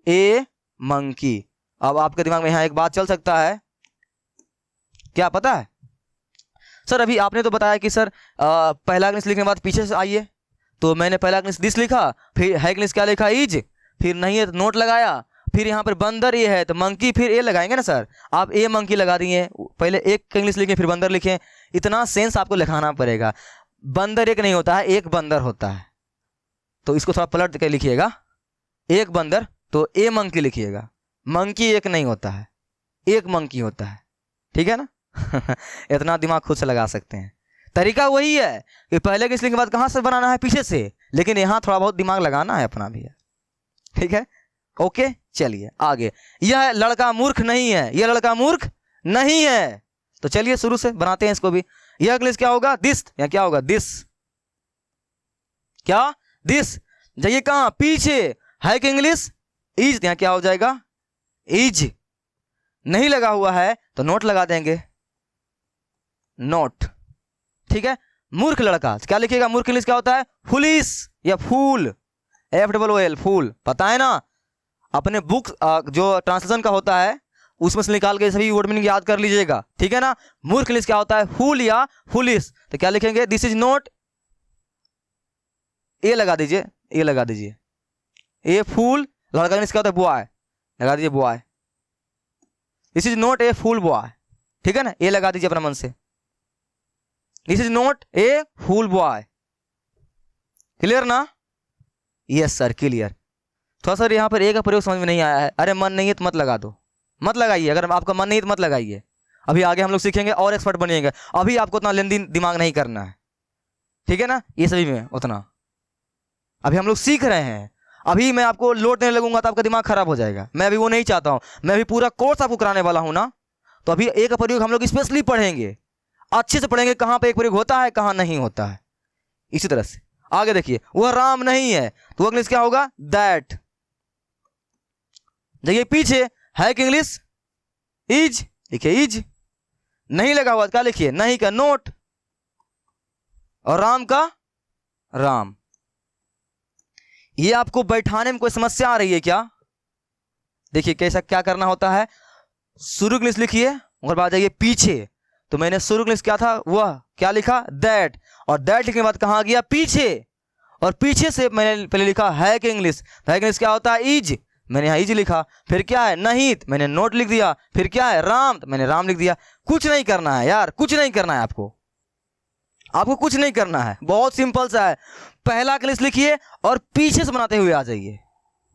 A: ए मंकी। अब आपके दिमाग में यहाँ एक बात चल सकता है, क्या पता है सर, अभी आपने तो बताया कि सर पहला इंग्लिश लिखने के बाद पीछे से आइए, तो मैंने पहला इंग्लिश दिस लिखा, फिर है इंग्लिश क्या लिखा, इज, फिर नहीं है तो नोट लगाया, फिर यहाँ पर बंदर ये है तो मंकी, फिर ए लगाएंगे ना सर। आप ए मंकी लगा दिए, पहले एक इंग्लिश लिखें फिर बंदर लिखें, इतना सेंस आपको लिखाना पड़ेगा। बंदर एक नहीं होता है, एक बंदर होता है। तो इसको थोड़ा पलट के लिखिएगा, एक बंदर तो ए मंकी लिखिएगा, मंकी एक नहीं होता है, एक मंकी होता है, ठीक है ना। इतना दिमाग खुद से लगा सकते हैं। तरीका वही है कि पहले इंग्लिश लिखने के बाद कहाँ से बनाना है, पीछे से, लेकिन यहाँ थोड़ा बहुत दिमाग लगाना है अपना भी है, ठीक है। ओके चलिए आगे। यह लड़का मूर्ख नहीं है, यह लड़का मूर्ख नहीं है। तो चलिए शुरू से बनाते हैं इसको भी। यह इंग्लिश क्या होगा, दिस, या क्या होगा, दिस, क्या, दिस। जाइए कहाँ, पीछे, है कि इंग्लिश इज, यहाँ क्या हो जाएगा, इज। नहीं लगा हुआ है तो नोट लगा देंगे, नोट, ठीक है। मूर्ख लड़का क्या लिखिएगा, मूर्ख इंग्लिश क्या होता है, फुलिश या फूल, FOOL, फूल, पता है ना। अपने बुक जो ट्रांसलेशन का होता है उसमें से निकाल के सभी वर्ड मीनिंग याद कर लीजिएगा, ठीक है ना। मूर्ख इंग्लिश क्या होता है, फूल या फुलिश। तो क्या लिखेंगे, दिस इज नोट, ए लगा दीजिए, ए लगा दीजिए, ए फूल। लड़का इंग्लिश क्या होता है, बॉय, लगा दीजिए boy, this is not a fool boy, ठीक है ना, ए लगा दीजिए अपना मन से, this is not a fool boy. Clear ना, यस सर क्लियर। थोड़ा सर यहाँ पर ए का प्रयोग समझ में नहीं आया है, अरे मन नहीं है तो मत लगा दो, मत लगाइए, अगर आपका मन नहीं है तो मत लगाइए। अभी आगे हम लोग सीखेंगे और एक्सपर्ट बनिएगा, अभी आपको उतना लेन देन दिमाग नहीं करना है, ठीक है ना, ये सभी में उतना अभी हम लोग सीख रहे हैं। अभी मैं आपको लोड देने लगूंगा तो आपका दिमाग खराब हो जाएगा, मैं अभी वो नहीं चाहता हूँ। मैं अभी पूरा कोर्स आपको कराने वाला हूँ ना, तो अभी एक प्रयोग हम लोग स्पेशली पढ़ेंगे, अच्छे से पढ़ेंगे, कहाँ पे एक प्रयोग होता है कहाँ नहीं होता है। इसी तरह से आगे देखिए, वह राम नहीं है तो वो इंग्लिश क्या होगा, दैट। देखिए पीछे है कि इंग्लिश इज, देखिए इज। नहीं लगा हुआ क्या लिखिए, नहीं का नोट, और राम का राम। ये आपको बैठाने में कोई समस्या आ रही है क्या, देखिए कैसा क्या करना होता है। शुरू इंग्लिश लिखिए और बाद जाइए पीछे, तो मैंने शुरू इंग्लिश क्या था, वह क्या लिखा, दैट, और दैट लिखने के बाद कहाँ गया, पीछे, और पीछे से मैंने पहले लिखा है कि इंग्लिश, है इंग्लिश क्या होता है, इज, मैंने यहाँ इज लिखा, फिर क्या है नहीं, मैंने नोट लिख दिया, फिर क्या है राम, तो मैंने राम लिख दिया। कुछ नहीं करना है यार, कुछ नहीं करना है आपको, आपको कुछ नहीं करना है, बहुत सिंपल सा है। पहला इंग्लिश लिखिए और पीछे से बनाते हुए आ जाइए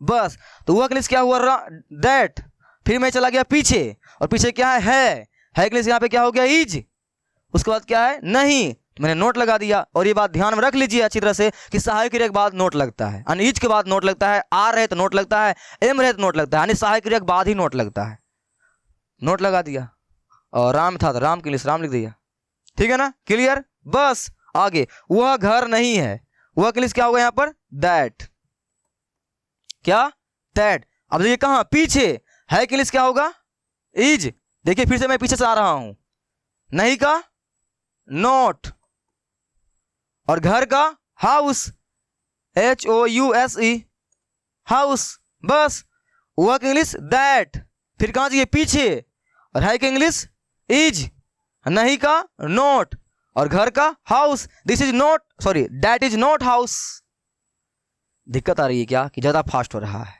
A: बस। तो वह इंग्लिश क्या हुआ, दैट, फिर मैं चला गया पीछे, और पीछे क्या है इंग्लिश, यहाँ पे क्या हो गया, इज, उसके बाद क्या है नहीं, तो मैंने नोट लगा दिया। और ये बात ध्यान में रख लीजिए अच्छी तरह से कि सहायक क्रिया के बाद नोट लगता है, यानी इज के बाद नोट लगता है, आर रहे तो नोट लगता है, एम रहे तो नोट लगता है, यानी सहायक क्रिया के बाद ही नोट लगता है। नोट लगा दिया, और राम था तो राम के इंग्लिश राम लिख दिया, ठीक है ना, क्लियर। बस आगे, वह घर नहीं है, वह इंग्लिश क्या होगा यहाँ पर, दैट, क्या, दैट। अब देखिए कहाँ, पीछे, है इंग्लिश क्या होगा, इज। देखिए फिर से मैं पीछे से आ रहा हूं, नहीं का नोट, और घर का हाउस, HOUSE, हाउस। बस वह इंग्लिश दैट, फिर कहां जाइए पीछे, और है कि इंग्लिश इज, नहीं का नोट, और घर का house, this is note, sorry that is note house. दिक्कत आ रही है क्या कि ज्यादा फास्ट हो रहा है,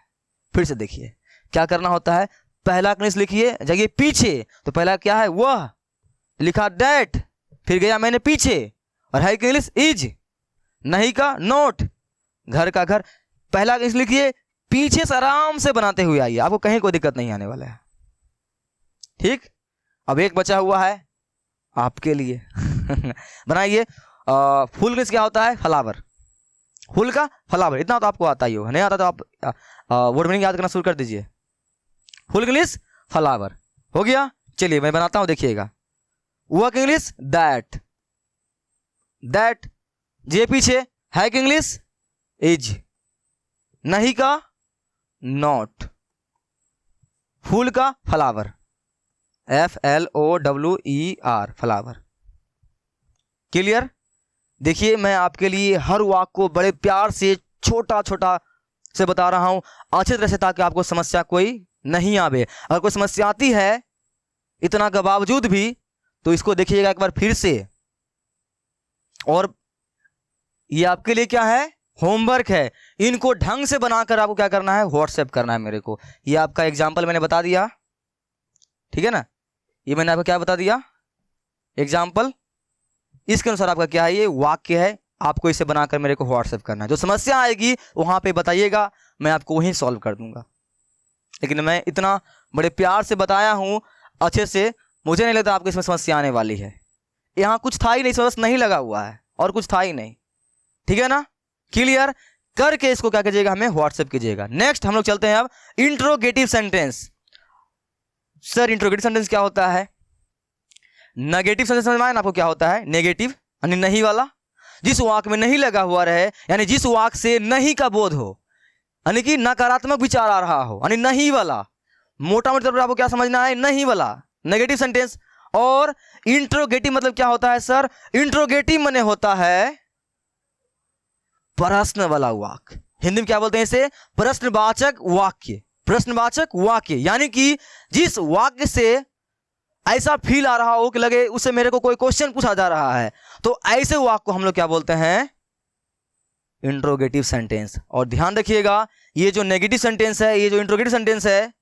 A: फिर से देखिए क्या करना होता है। पहला इंग्लिश लिखिए, जाइए पीछे, तो पहला क्या है, वह लिखा दैट, फिर गया मैंने पीछे, और है कि इंग्लिश इज, नहीं का नोट, घर का घर। पहला इंग्लिश लिखिए, पीछे से आराम से बनाते हुए आइए, आपको कहीं कोई दिक्कत नहीं आने वाला है, ठीक। अब एक बचा हुआ है आपके लिए बनाइए। फूल इंग्लिश क्या होता है, फ्लावर, फूल का फ्लावर, इतना तो आपको आता ही होगा, नहीं आता तो आप वर्ड मीनिंग याद करना शुरू कर दीजिए। फुल इंग्लिश फ्लावर हो गया। चलिए मैं बनाता हूं, देखिएगा। वर्क इंग्लिश दैट, दैट जे पीछे है कि इंग्लिश इज, नहीं का नॉट, फूल का फ्लावर, FLOWER, फ्लावर। क्लियर? देखिए मैं आपके लिए हर वाक्य को बड़े प्यार से छोटा छोटा से बता रहा हूं अच्छी तरह से, ताकि आपको समस्या कोई नहीं आवे। अगर कोई समस्या आती है इतना के बावजूद भी तो इसको देखिएगा एक बार फिर से। और ये आपके लिए क्या है, होमवर्क है। इनको ढंग से बनाकर आपको क्या करना है, व्हाट्सएप करना है मेरे को। ये आपका एग्जाम्पल मैंने बता दिया, ठीक है ना, ये मैंने आपको क्या बता दिया, एग्जाम्पल। इसके अनुसार आपका क्या है, ये वाक्य है, आपको इसे बनाकर मेरे को व्हाट्सएप करना है। जो समस्या आएगी वहां पे बताइएगा, मैं आपको वहीं सॉल्व कर दूंगा। लेकिन मैं इतना बड़े प्यार से बताया हूं अच्छे से, मुझे नहीं लगता आपको इसमें समस्या आने वाली है। यहाँ कुछ था ही नहीं, समझ नहीं लगा हुआ है और कुछ था ही नहीं, ठीक है ना। क्लियर करके इसको क्या कीजिएगा, हमें व्हाट्सएप कीजिएगा। नेक्स्ट हम लोग चलते हैं अब interrogative sentence. Sir interrogative sentence क्या होता है? नेगेटिव सेंटेंस समझ में आया ना आपको क्या होता है? नेगेटिव यानी नहीं वाला, जिस वाक्य में नहीं लगा हुआ रहे, यानी जिस वाक्य से नहीं का बोध हो, यानी कि नकारात्मक विचार आ रहा हो, यानी नहीं वाला। मोटा मोटा तौर पर आपको क्या समझना है, नहीं वाला नेगेटिव सेंटेंस। और इंट्रोगेटिव मतलब क्या होता है सर? इंट्रोगेटिव माने होता है प्रश्न वाला वाक्य। हिंदी में क्या बोलते हैं इसे? प्रश्नवाचक वाक्य। प्रश्नवाचक वाक्य यानी कि जिस वाक्य से ऐसा फील आ रहा हो कि लगे उससे मेरे को कोई क्वेश्चन पूछा जा रहा है, तो ऐसे वाक्य को हम लोग क्या बोलते हैं, इंट्रोगेटिव सेंटेंस। और ध्यान रखिएगा, ये जो नेगेटिव सेंटेंस है, ये जो इंट्रोगेटिव सेंटेंस है,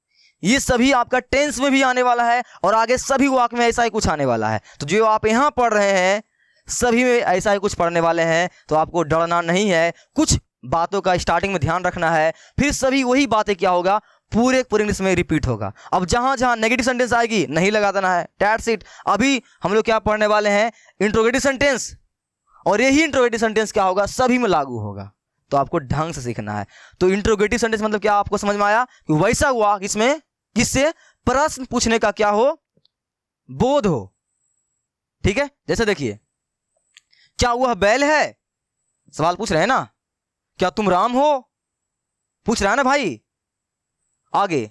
A: ये सभी आपका टेंस में भी आने वाला है और आगे सभी वाक्य में ऐसा ही कुछ आने वाला है। तो जो आप यहां पढ़ रहे हैं सभी में ऐसा ही कुछ पढ़ने वाले हैं, तो आपको डरना नहीं है। कुछ बातों का स्टार्टिंग में ध्यान रखना है, फिर सभी वही बातें क्या होगा, पूरे इंग्लिश में रिपीट होगा। अब जहां जहां नेगेटिव सेंटेंस आएगी नहीं लगा देना है, दैट्स इट। अभी हम लोग क्या पढ़ने वाले हैं, इंट्रोगेटिव सेंटेंस, और यही इंट्रोगेटिव सेंटेंस क्या होगा, सभी में लागू होगा। तो आपको ढंग से सीखना है। तो इंट्रोगेटिव सेंटेंस मतलब क्या, आपको समझ में आया कि वैसा हुआ इसमें जिससे प्रश्न पूछने का क्या हो, बोध हो, ठीक है। जैसे देखिए, क्या वह बैल है, सवाल पूछ रहे हैं ना, क्या तुम राम हो, पूछ रहा है ना भाई। आगे,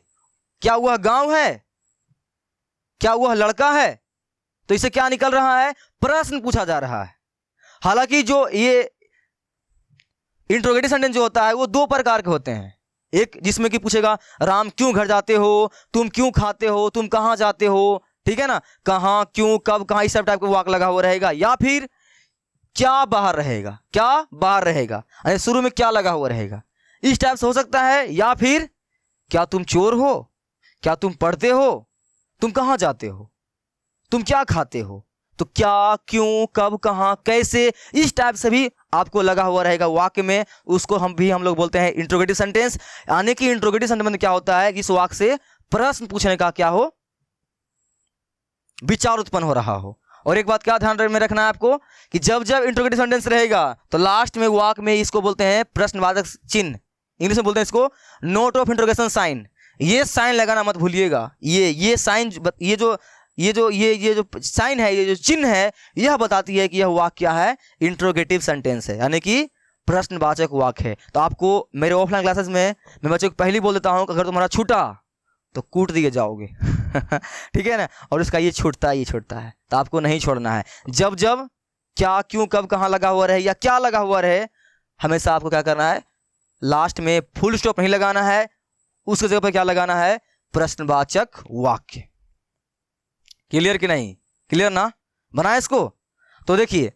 A: क्या वह गांव है, क्या वह लड़का है। तो इसे क्या निकल रहा है, प्रश्न पूछा जा रहा है। हालांकि जो ये इंट्रोगेटिव सेंटेंस जो होता है वो दो प्रकार के होते हैं। एक जिसमें कि पूछेगा राम क्यों घर जाते हो, तुम क्यों खाते हो, तुम कहां जाते हो, ठीक है ना, कहां, क्यों, कब, कहां, इस सब टाइप का वाक्य लगा हुआ रहेगा। या फिर क्या बाहर रहेगा, क्या बाहर रहेगा, अरे शुरू में क्या लगा हुआ रहेगा, इस टाइप से हो सकता है। या फिर क्या तुम चोर हो, क्या तुम पढ़ते हो, तुम कहां जाते हो, तुम क्या खाते हो। तो क्या, क्यों, कब, कहां, कैसे, इस टाइप से भी आपको लगा हुआ रहेगा वाक्य में। उसको हम लोग बोलते हैं इंट्रोगेटिव सेंटेंस। यानी कि इंट्रोगेटिव सेंटेंस क्या होता है कि इस वाक्य से प्रश्न पूछने का क्या हो, विचार उत्पन्न हो रहा हो। और एक बात क्या ध्यान में रखना है आपको कि जब जब इंट्रोगेटिव सेंटेंस रहेगा तो लास्ट में वाक्य में इसको बोलते हैं प्रश्नवाचक चिन्ह, इंग्लिश में बोलते हैं इसको नोट ऑफ इंट्रोगेशन साइन। ये साइन लगाना मत भूलिएगा। ये साइन, ये जो साइन है, ये जो चिन्ह है, यह बताती है कि यह वाक्य क्या है, इंट्रोगेटिव सेंटेंस है, यानी कि प्रश्नवाचक वाक्य है। तो आपको मेरे ऑफलाइन क्लासेस में मैं बच्चों को पहले बोल देता हूं कि अगर तुम्हारा छूटा तो कूट दिए जाओगे ठीक है ना। और उसका ये छूटता है, तो आपको नहीं छोड़ना है। जब जब क्या, क्यों, कब, कहां लगा हुआ रहे या क्या लगा हुआ रहे, हमेशा आपको क्या करना है, लास्ट में फुल स्टॉप नहीं लगाना है, उसके जगह पर क्या लगाना है, प्रश्नवाचक वाक्य। क्लियर कि नहीं, क्लियर ना, बनाए इसको। तो देखिए,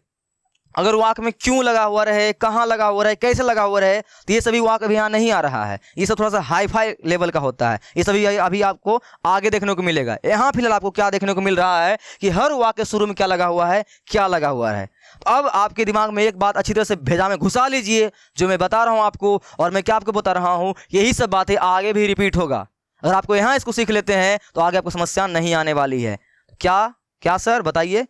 A: अगर वाक्य में क्यों लगा हुआ रहे, कहां लगा हुआ रहे, कैसे लगा हुआ रहे, तो ये सभी वाक्य अभी यहाँ नहीं आ रहा है। ये सब थोड़ा सा हाई फाई लेवल का होता है। ये सभी अभी आपको आगे देखने को मिलेगा। यहाँ फिलहाल आपको क्या देखने को मिल रहा है कि हर वाक्य शुरू में क्या लगा हुआ है, क्या लगा हुआ है। तो अब आपके दिमाग में एक बात अच्छी तरह से भेजा में घुसा लीजिए, जो मैं बता रहा हूँ आपको, और मैं क्या आपको बता रहा हूँ, यही सब बातें आगे भी रिपीट होगा। अगर आपको यहाँ इसको सीख लेते हैं तो आगे आपको समस्या नहीं आने वाली है। क्या क्या सर बताइए,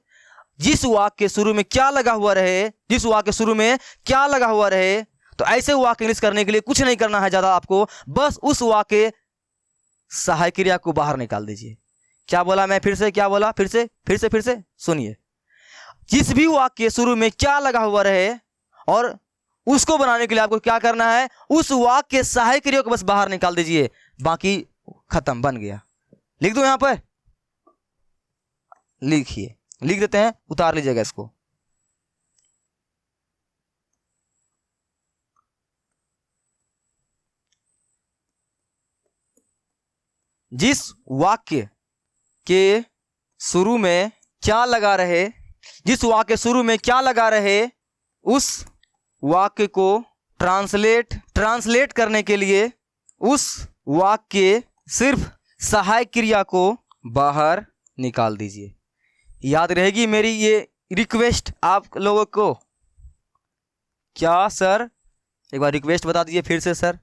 A: जिस वाक्य के शुरू में क्या लगा हुआ रहे, जिस वाक्य के शुरू में क्या लगा हुआ रहे, तो ऐसे वाक्य इंग्लिश करने के लिए कुछ नहीं करना है ज्यादा आपको, बस उस वाक्य सहायक क्रिया को बाहर निकाल दीजिए। क्या बोला मैं, फिर से क्या बोला, फिर से सुनिए। जिस भी वाक्य के शुरू में क्या लगा हुआ रहे और उसको बनाने के लिए आपको क्या करना है, उस वाक्य के सहायक क्रिया को बस बाहर निकाल दीजिए, बाकी खत्म, बन गया। लिख दो यहां पर, लिखिए, लिख देते हैं, उतार लीजिएगा इसको। जिस वाक्य के शुरू में क्या लगा रहे, जिस वाक्य शुरू में क्या लगा रहे, उस वाक्य को ट्रांसलेट करने के लिए उस वाक्य सिर्फ सहायक क्रिया को बाहर निकाल दीजिए। याद रहेगी मेरी ये रिक्वेस्ट आप लोगों को? क्या सर, एक बार रिक्वेस्ट बता दीजिए फिर से सर।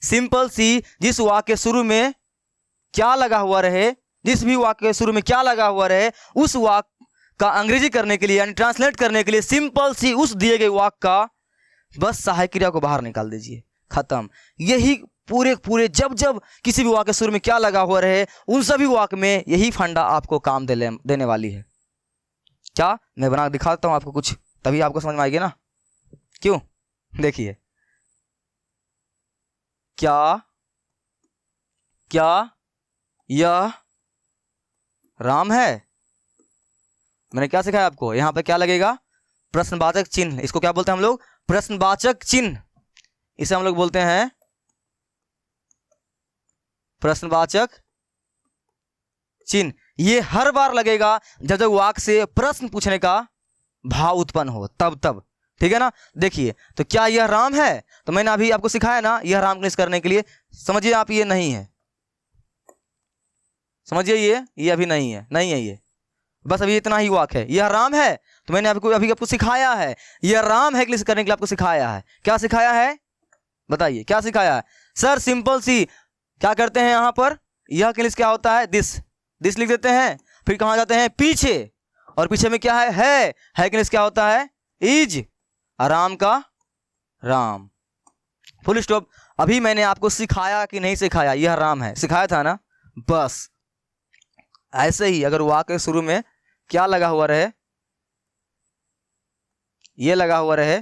A: सिंपल सी, जिस वाक्य शुरू में क्या लगा हुआ रहे, जिस भी वाक्य शुरू में क्या लगा हुआ रहे, उस वाक्य का अंग्रेजी करने के लिए यानी ट्रांसलेट करने के लिए सिंपल सी उस दिए गए वाक्य का बस सहायक क्रिया को बाहर निकाल दीजिए, खत्म। यही पूरे जब जब किसी भी वाक्य शुरू में क्या लगा हुआ रहे, उन सभी वाक्य में यही फंडा आपको काम देने वाली है। क्या मैं बना दिखाता हूं आपको कुछ, तभी आपको समझ में आएगी ना। क्यों? देखिए, क्या यह राम है? मैंने क्या सिखाया आपको? यहां पे क्या लगेगा? प्रश्नवाचक चिन्ह। इसको क्या बोलते हैं हम लोग? प्रश्नवाचक चिन्ह। इसे हम लोग बोलते हैं प्रश्नवाचक चिन्ह। ये हर बार लगेगा जब जब वाक्य से प्रश्न पूछने का भाव उत्पन्न हो, तब। ठीक है ना? देखिए, तो क्या यह राम है? तो मैंने अभी आपको सिखाया ना, यह राम को करने के लिए समझिए आप, ये नहीं है, समझिए ये अभी नहीं है ये, बस अभी इतना ही वाक्य है। यह राम है, तो मैंने आपको सिखाया है, यह राम है इंग्लिश करने के लिए आपको सिखाया है। क्या सिखाया है? बताइए क्या सिखाया है? सर सिंपल सी, क्या करते हैं यहां पर, यह इंग्लिश क्या होता है? दिस लिख देते हैं, फिर कहां जाते हैं? पीछे, और पीछे में क्या है इंग्लिश क्या होता है? इज। राम का राम, फुल स्टॉप। अभी मैंने आपको सिखाया कि नहीं सिखाया? यह राम है, सिखाया था ना? बस ऐसे ही अगर वाक्य शुरू में क्या लगा हुआ रहे, ये लगा हुआ रहे,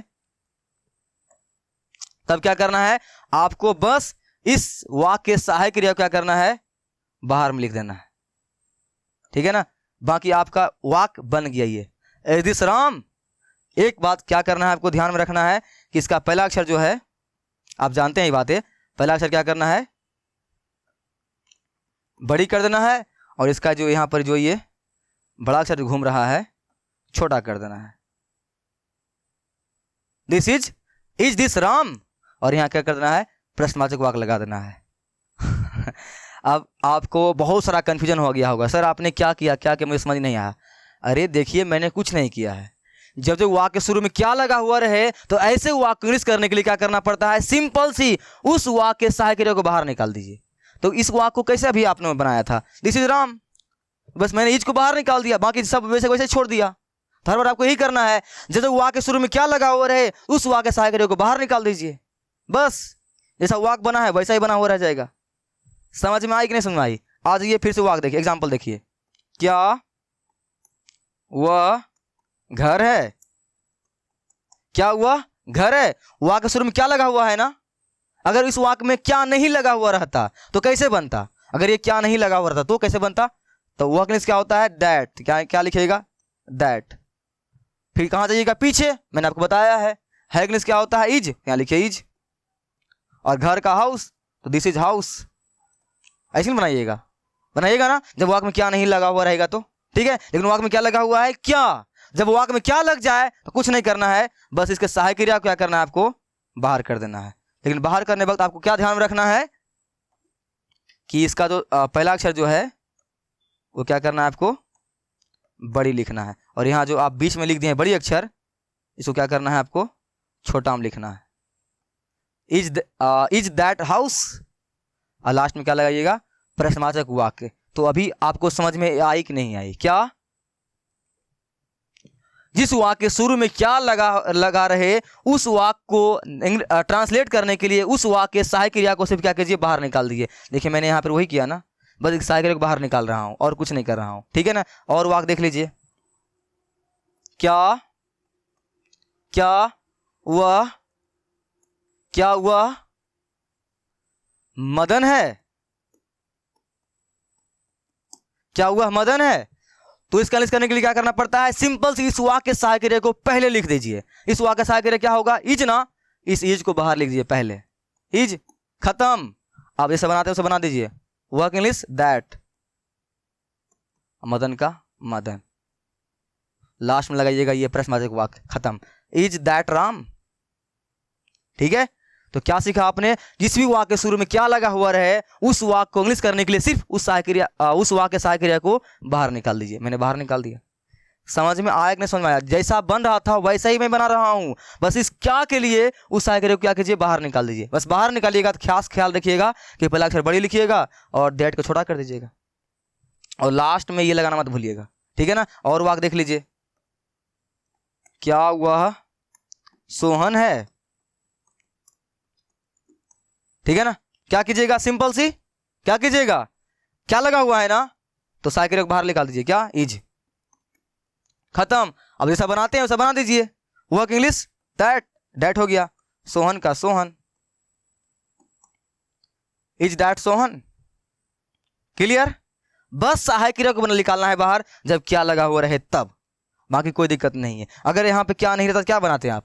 A: तब क्या करना है आपको? बस इस वाक्य के सहायक क्रिया क्या करना है? बाहर में लिख देना है। ठीक है ना? बाकी आपका वाक्य बन गया ये, इज दिस राम। एक बात क्या करना है आपको ध्यान में रखना है कि इसका पहला अक्षर जो है, आप जानते हैं ये बातें, पहला अक्षर क्या करना है? बड़ी कर देना है, और इसका जो यहां पर जो ये बड़ा अक्षर घूम रहा है, छोटा कर देना है। दिस इज दिस राम, और यहां क्या कर देना है? प्रश्नवाचक वाक्य लगा देना है। अब आपको बहुत सारा कंफ्यूजन हो गया होगा, सर आपने क्या किया मुझे समझ नहीं आया। अरे देखिए, मैंने कुछ नहीं किया है। जब जब वाक्य शुरू में क्या लगा हुआ रहे, तो ऐसे वाक्य इंग्लिश करने के लिए क्या करना पड़ता है? सिंपल सी उस वाक्य के सहायक क्रिया को बाहर निकाल दीजिए। तो इस वाक्य को कैसे अभी आपने बनाया था? दिस इज राम, बस मैंने इज को बाहर निकाल दिया, बाकी सब वैसे वैसे छोड़ दिया। तो हर बार आपको यही करना है, जब जब वाक्य शुरू में क्या लगा हुआ रहे, उस वाक्य सहायक क्रिया को बाहर निकाल दीजिए। बस जैसा वाक्य बना है वैसा ही बना हुआ रह जाएगा। समझ में आई कि नहीं समझ में आई? आज ये फिर से वाक्य देखिए, एग्जाम्पल देखिए। क्या वह घर है? क्या हुआ? घर है। वाक्य शुरू में क्या लगा हुआ है ना? अगर इस वाक्य में क्या नहीं लगा हुआ रहता तो कैसे बनता? अगर ये क्या नहीं लगा हुआ रहता तो कैसे बनता? तो वह क्या होता है? दैट। क्या लिखिएगा? दैट। फिर कहां जाइएगा? पीछे, मैंने आपको बताया है इंग्लिश क्या होता है? इज। क्या लिखिए? इज। और घर का हाउस, तो दिस इज हाउस। ऐसे बनाइएगा ना, जब वाक्य में क्या नहीं लगा हुआ रहेगा तो। ठीक है, लेकिन वाक्य में क्या लगा हुआ है? क्या। जब वाक्य में क्या लग जाए तो कुछ नहीं करना है, बस इसके सहायक क्रिया क्या करना है? आपको बाहर कर देना है। लेकिन बाहर करने वक्त आपको क्या ध्यान में रखना है कि इसका जो पहला अक्षर जो है वो क्या करना है? आपको बड़ी लिखना है, और यहाँ जो आप बीच में लिख दिए बड़ी अक्षर, इसको क्या करना है? आपको छोटा में लिखना है। इज दैट हाउस, और लास्ट में क्या लगाइएगा? प्रश्नवाचक वाक्य। तो अभी आपको समझ में आई कि नहीं आई? क्या जिस वाक्य शुरू में क्या लगा रहे, उस वाक्य को ट्रांसलेट करने के लिए उस वाक्य सहायक क्रिया को सिर्फ क्या कीजिए? बाहर निकाल दीजिए। देखिए मैंने यहाँ पर वही किया ना, बस एक सहायक क्रिया को बाहर निकाल रहा हूं और कुछ नहीं कर रहा हूं। ठीक है ना? और वाक्य देख लीजिए। क्या वह मदन है? क्या हुआ, मदन है। तो इसका एनालिसिस करने के लिए क्या करना पड़ता है, सिंपल सी इस वाक्य के सहायक क्रिया को पहले लिख दीजिए। इस वाक्य सहायक क्रिया क्या होगा, इज ना, इस इज को बाहर लिख दीजिए पहले, इज, खत्म। आप जैसे बनाते हैं उसे बना दीजिए, वर्क इंग्लिश दैट, मदन का मदन, लास्ट में लगाइएगा ये प्रश्नवाचक वाक्य, खत्म, इज दैट राम। ठीक है, तो क्या सीखा आपने, जिस भी वाक्य शुरू में क्या लगा हुआ रहे उस वाक्य को इंग्लिश करने के लिए सिर्फ उस सहायक क्रिया, उस वाक्य सहायक क्रिया को बाहर निकाल दीजिए। मैंने बाहर निकाल दिया, समझ में आया कि नहीं समझ में आया, जैसा बन रहा था वैसा ही मैं बना रहा हूं, बस इस क्या के लिए उस सहायक क्रिया को क्या कीजिए, बाहर निकाल दीजिए। बस बाहर निकालिएगा तो खास ख्याल रखिएगा कि पहला अक्षर बड़ी लिखिएगा और दैट को छोटा कर दीजिएगा, और लास्ट में ये लगाना मत भूलिएगा। ठीक है ना, और वाक्य देख लीजिए, क्या वह सोहन है। ठीक है ना, क्या कीजिएगा, सिंपल सी क्या कीजिएगा, क्या लगा हुआ है ना, तो सहायक क्रिया को बाहर निकाल दीजिए, क्या, इज, खत्म। अब जैसा बनाते हैं वैसा बना दीजिए, वर्क इंग्लिश दैट, दैट हो गया, सोहन का Sohan, is that Sohan, clear. बस सहायक क्रिया को निकालना है बाहर जब क्या लगा हुआ रहे तब, बाकी कोई दिक्कत नहीं है। अगर यहां पे क्या नहीं रहता क्या बनाते हैं आप,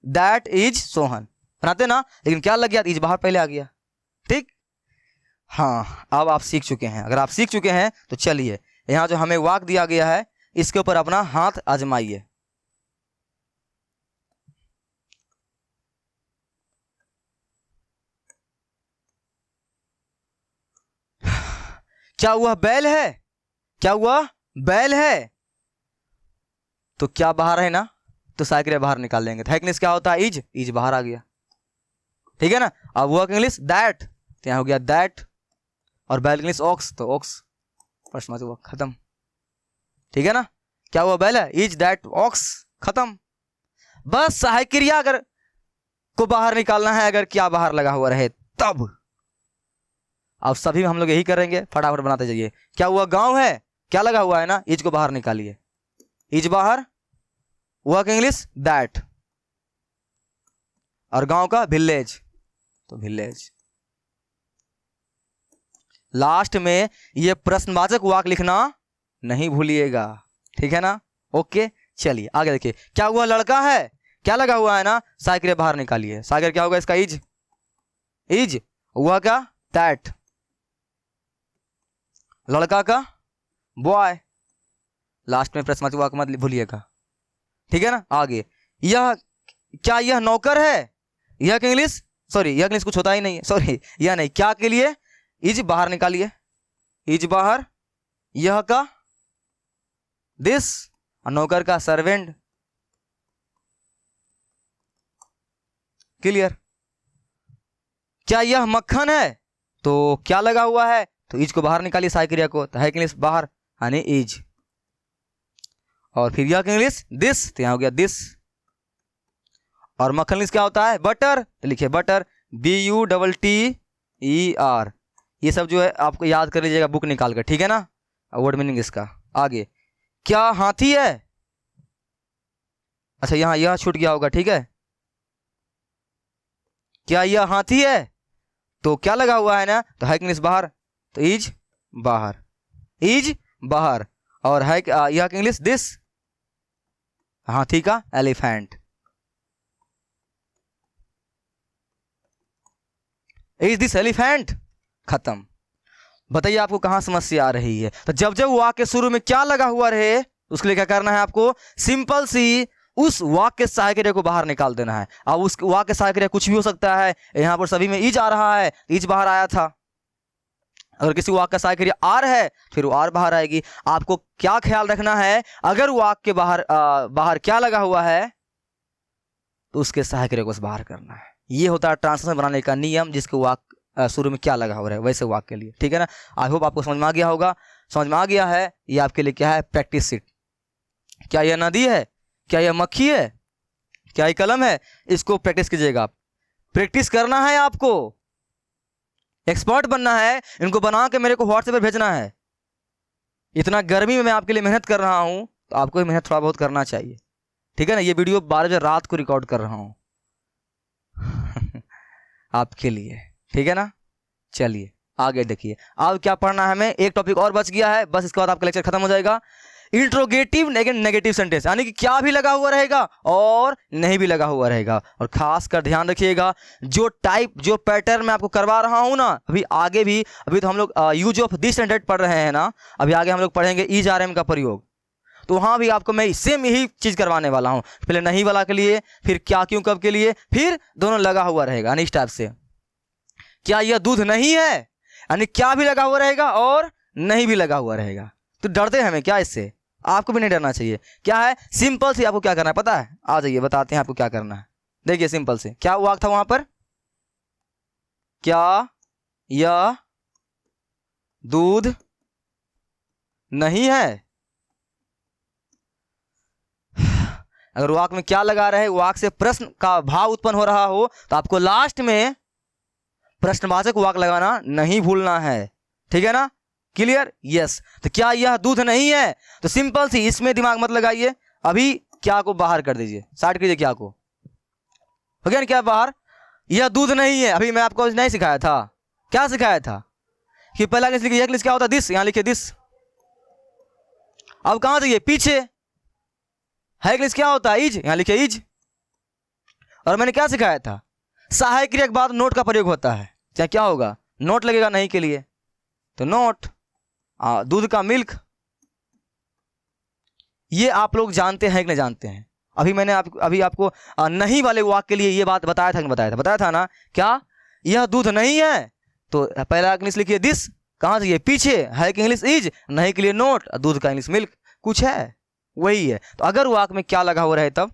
A: दैट इज सोहन बनाते ना, लेकिन क्या लग गया, इज बाहर पहले आ गया। ठीक, हाँ अब आप सीख चुके हैं। अगर आप सीख चुके हैं तो चलिए यहां जो हमें वाक्य दिया गया है इसके ऊपर अपना हाथ आजमाइए। क्या हुआ, बैल है, क्या हुआ, बैल है, तो क्या बाहर है ना, तो सहायक क्रिया बाहर निकाल लेंगे, तो इंग्लिश क्या होता है, इज, इज बाहर आ गया। ठीक है ना, अब वर्क इंग्लिश दैट, तो यहां हो गया दैट, और बैल इंग्लिश ऑक्स, तो ऑक्स, प्रश्न हुआ, खत्म। ठीक है ना, क्या हुआ, बैल है, इज दैट ऑक्स, खत्म। बस सहायक क्रिया अगर को बाहर निकालना है अगर क्या बाहर लगा हुआ रहे तब। अब सभी में हम लोग यही करेंगे, फटाफट बनाते जाइए। क्या हुआ, गांव है, क्या लगा हुआ है ना, इज को बाहर निकालिए, इज बाहर, वर्क इंग्लिश दैट, और गांव का विलेज, तो विलेज। लास्ट में ये प्रश्नवाचक वाक्य लिखना नहीं भूलिएगा। ठीक है ना, ओके। चलिए आगे देखिए, क्या हुआ, लड़का है, क्या लगा हुआ है ना, सहायक क्रिया बाहर निकालिए, सहायक क्रिया क्या होगा इसका, इज, इज, हुआ क्या, दैट, लड़का का बॉय, लास्ट में प्रश्नवाचक वाक्य मत भूलिएगा। ठीक है ना, आगे, यह, क्या यह नौकर है, यह के इंग्लिश, सॉरी यह इंग्लिश कुछ होता ही नहीं है, सॉरी यह नहीं, क्या के लिए, इज बाहर निकालिए, इज बाहर, यह का दिस, और नौकर का सर्वेंट, क्लियर। क्या यह मक्खन है, तो क्या लगा हुआ है, तो इज को बाहर निकालिए सहायक क्रिया को, तो है इंग्लिश बाहर, यानी इज, और फिर यह इंग्लिश दिस, तो यहां हो गया दिस, और मक्खन इंग्लिश क्या होता है, बटर, तो लिखिए बटर, BUTTER। ये सब जो है आपको याद कर लीजिएगा बुक निकाल कर, ठीक है ना, वर्ड मीनिंग इसका। आगे, क्या हाथी है, अच्छा यहां यह छूट गया होगा, ठीक है, क्या यह हाथी है, तो क्या लगा हुआ है ना, तो है इंग्लिश बाहर, तो इज बाहर, इज बाहर, और है यह इंग्लिश दिस, हाथी का एलिफेंट, इज दिस एलिफेंट, खत्म। बताइए आपको कहां समस्या आ रही है। तो जब जब वाक्य शुरू में क्या लगा हुआ रहे उसके लिए क्या करना है आपको, सिंपल सी उस वाक्य सहायक क्रिया को बाहर निकाल देना है। अब उस वाक्य सहायक क्रिया कुछ भी हो सकता है, यहां पर सभी में इज आ रहा है, इज बाहर आया था। अगर किसी वाक्य सहायक क्रिया आर है फिर वो आर बाहर आएगी। आपको क्या ख्याल रखना है, अगर वाक्य के बाहर क्या लगा हुआ है तो उसके सहायक क्रिया को बाहर करना है। ये होता है ट्रांसलेशन बनाने का नियम, जिसके वाक्य शुरू में क्या लगा हुआ है वैसे वाक्य के लिए, ठीक है ना। आई होप आपको समझ में आ गया होगा। समझ में आ गया है, ये आपके लिए क्या है, प्रैक्टिस सीट। क्या यह नदी है, क्या यह मक्खी है, क्या यह कलम है, इसको प्रैक्टिस कीजिएगा। आप प्रैक्टिस करना है, आपको एक्सपर्ट बनना है। इनको बना के मेरे को व्हाट्सएप पर भेजना है। इतना गर्मी में मैं आपके लिए मेहनत कर रहा हूं तो आपको भी मेहनत थोड़ा बहुत करना चाहिए, ठीक है ना। ये वीडियो 12 बजे रात को रिकॉर्ड कर रहा हूं आपके लिए, ठीक है ना। चलिए आगे देखिए, अब क्या पढ़ना है हमें, एक टॉपिक और बच गया है, बस इसके बाद आपका लेक्चर खत्म हो जाएगा। इंट्रोगेटिव नेगेटिव सेंटेंस, यानी कि क्या भी लगा हुआ रहेगा और नहीं भी लगा हुआ रहेगा। और खास कर ध्यान रखिएगा, जो टाइप जो पैटर्न मैं आपको करवा रहा हूं ना, अभी आगे भी, अभी तो हम लोग यूज ऑफ दिस स्टैंडर्ड पढ़ रहे हैं ना, अभी आगे हम लोग पढ़ेंगे इज आर एम का प्रयोग, तो वहां भी आपको मैं सेम यही चीज करवाने वाला हूं। पहले नहीं वाला के लिए, फिर क्या क्यों कब के लिए, फिर दोनों लगा हुआ रहेगा, यानी इस टाइप से। क्या यह दूध नहीं है, यानी क्या भी लगा हुआ रहेगा और नहीं भी लगा हुआ रहेगा। तो डरते हैं हमें क्या इससे, आपको भी नहीं डरना चाहिए। क्या है, सिंपल से आपको क्या करना है पता है, आ जाइए बताते हैं आपको क्या करना है। देखिए सिंपल से क्या वाक्य था वहां पर, क्या यह दूध नहीं है। अगर वाक्य में क्या लगा रहे, वाक्य से प्रश्न का भाव उत्पन्न हो रहा हो, तो आपको लास्ट में प्रश्नवाचक वाक्य लगाना नहीं भूलना है, ठीक है ना, क्लियर, यस। तो क्या यह दूध नहीं है, तो सिंपल सी, इसमें दिमाग मत लगाइए, अभी क्या को बाहर कर दीजिए, साइड कीजिए, क्या को हो गया ना, क्या बाहर, यह दूध नहीं है। अभी मैं आपको नहीं सिखाया था, क्या सिखाया था कि पहला इंग्लिश लिखिए, इंग्लिश क्या होता है, दिस, यहां लिखिए दिस। अब कहां जाइए, पीछे है इंग्लिश क्या होता है, इज, यहां लिखिए इज। और मैंने क्या सिखाया था, सहायक क्रिया के बाद नोट का प्रयोग होता है, चाहे क्या होगा, नोट लगेगा नहीं के लिए, तो नोट, दूध का मिल्क। ये आप लोग जानते हैं कि नहीं जानते हैं। अभी मैंने अभी आपको नहीं वाले वाक्य के लिए ये बात बताया था कि बताया था ना, क्या यह दूध नहीं है, तो पहला इंग्लिश लिखिए दिस, कहां से, ये पीछे है कि इंग्लिश इज, नहीं के लिए नोट, दूध का इंग्लिश मिल्क, कुछ है वही है। तो अगर वाक्य में क्या लगा हुआ रहे तब,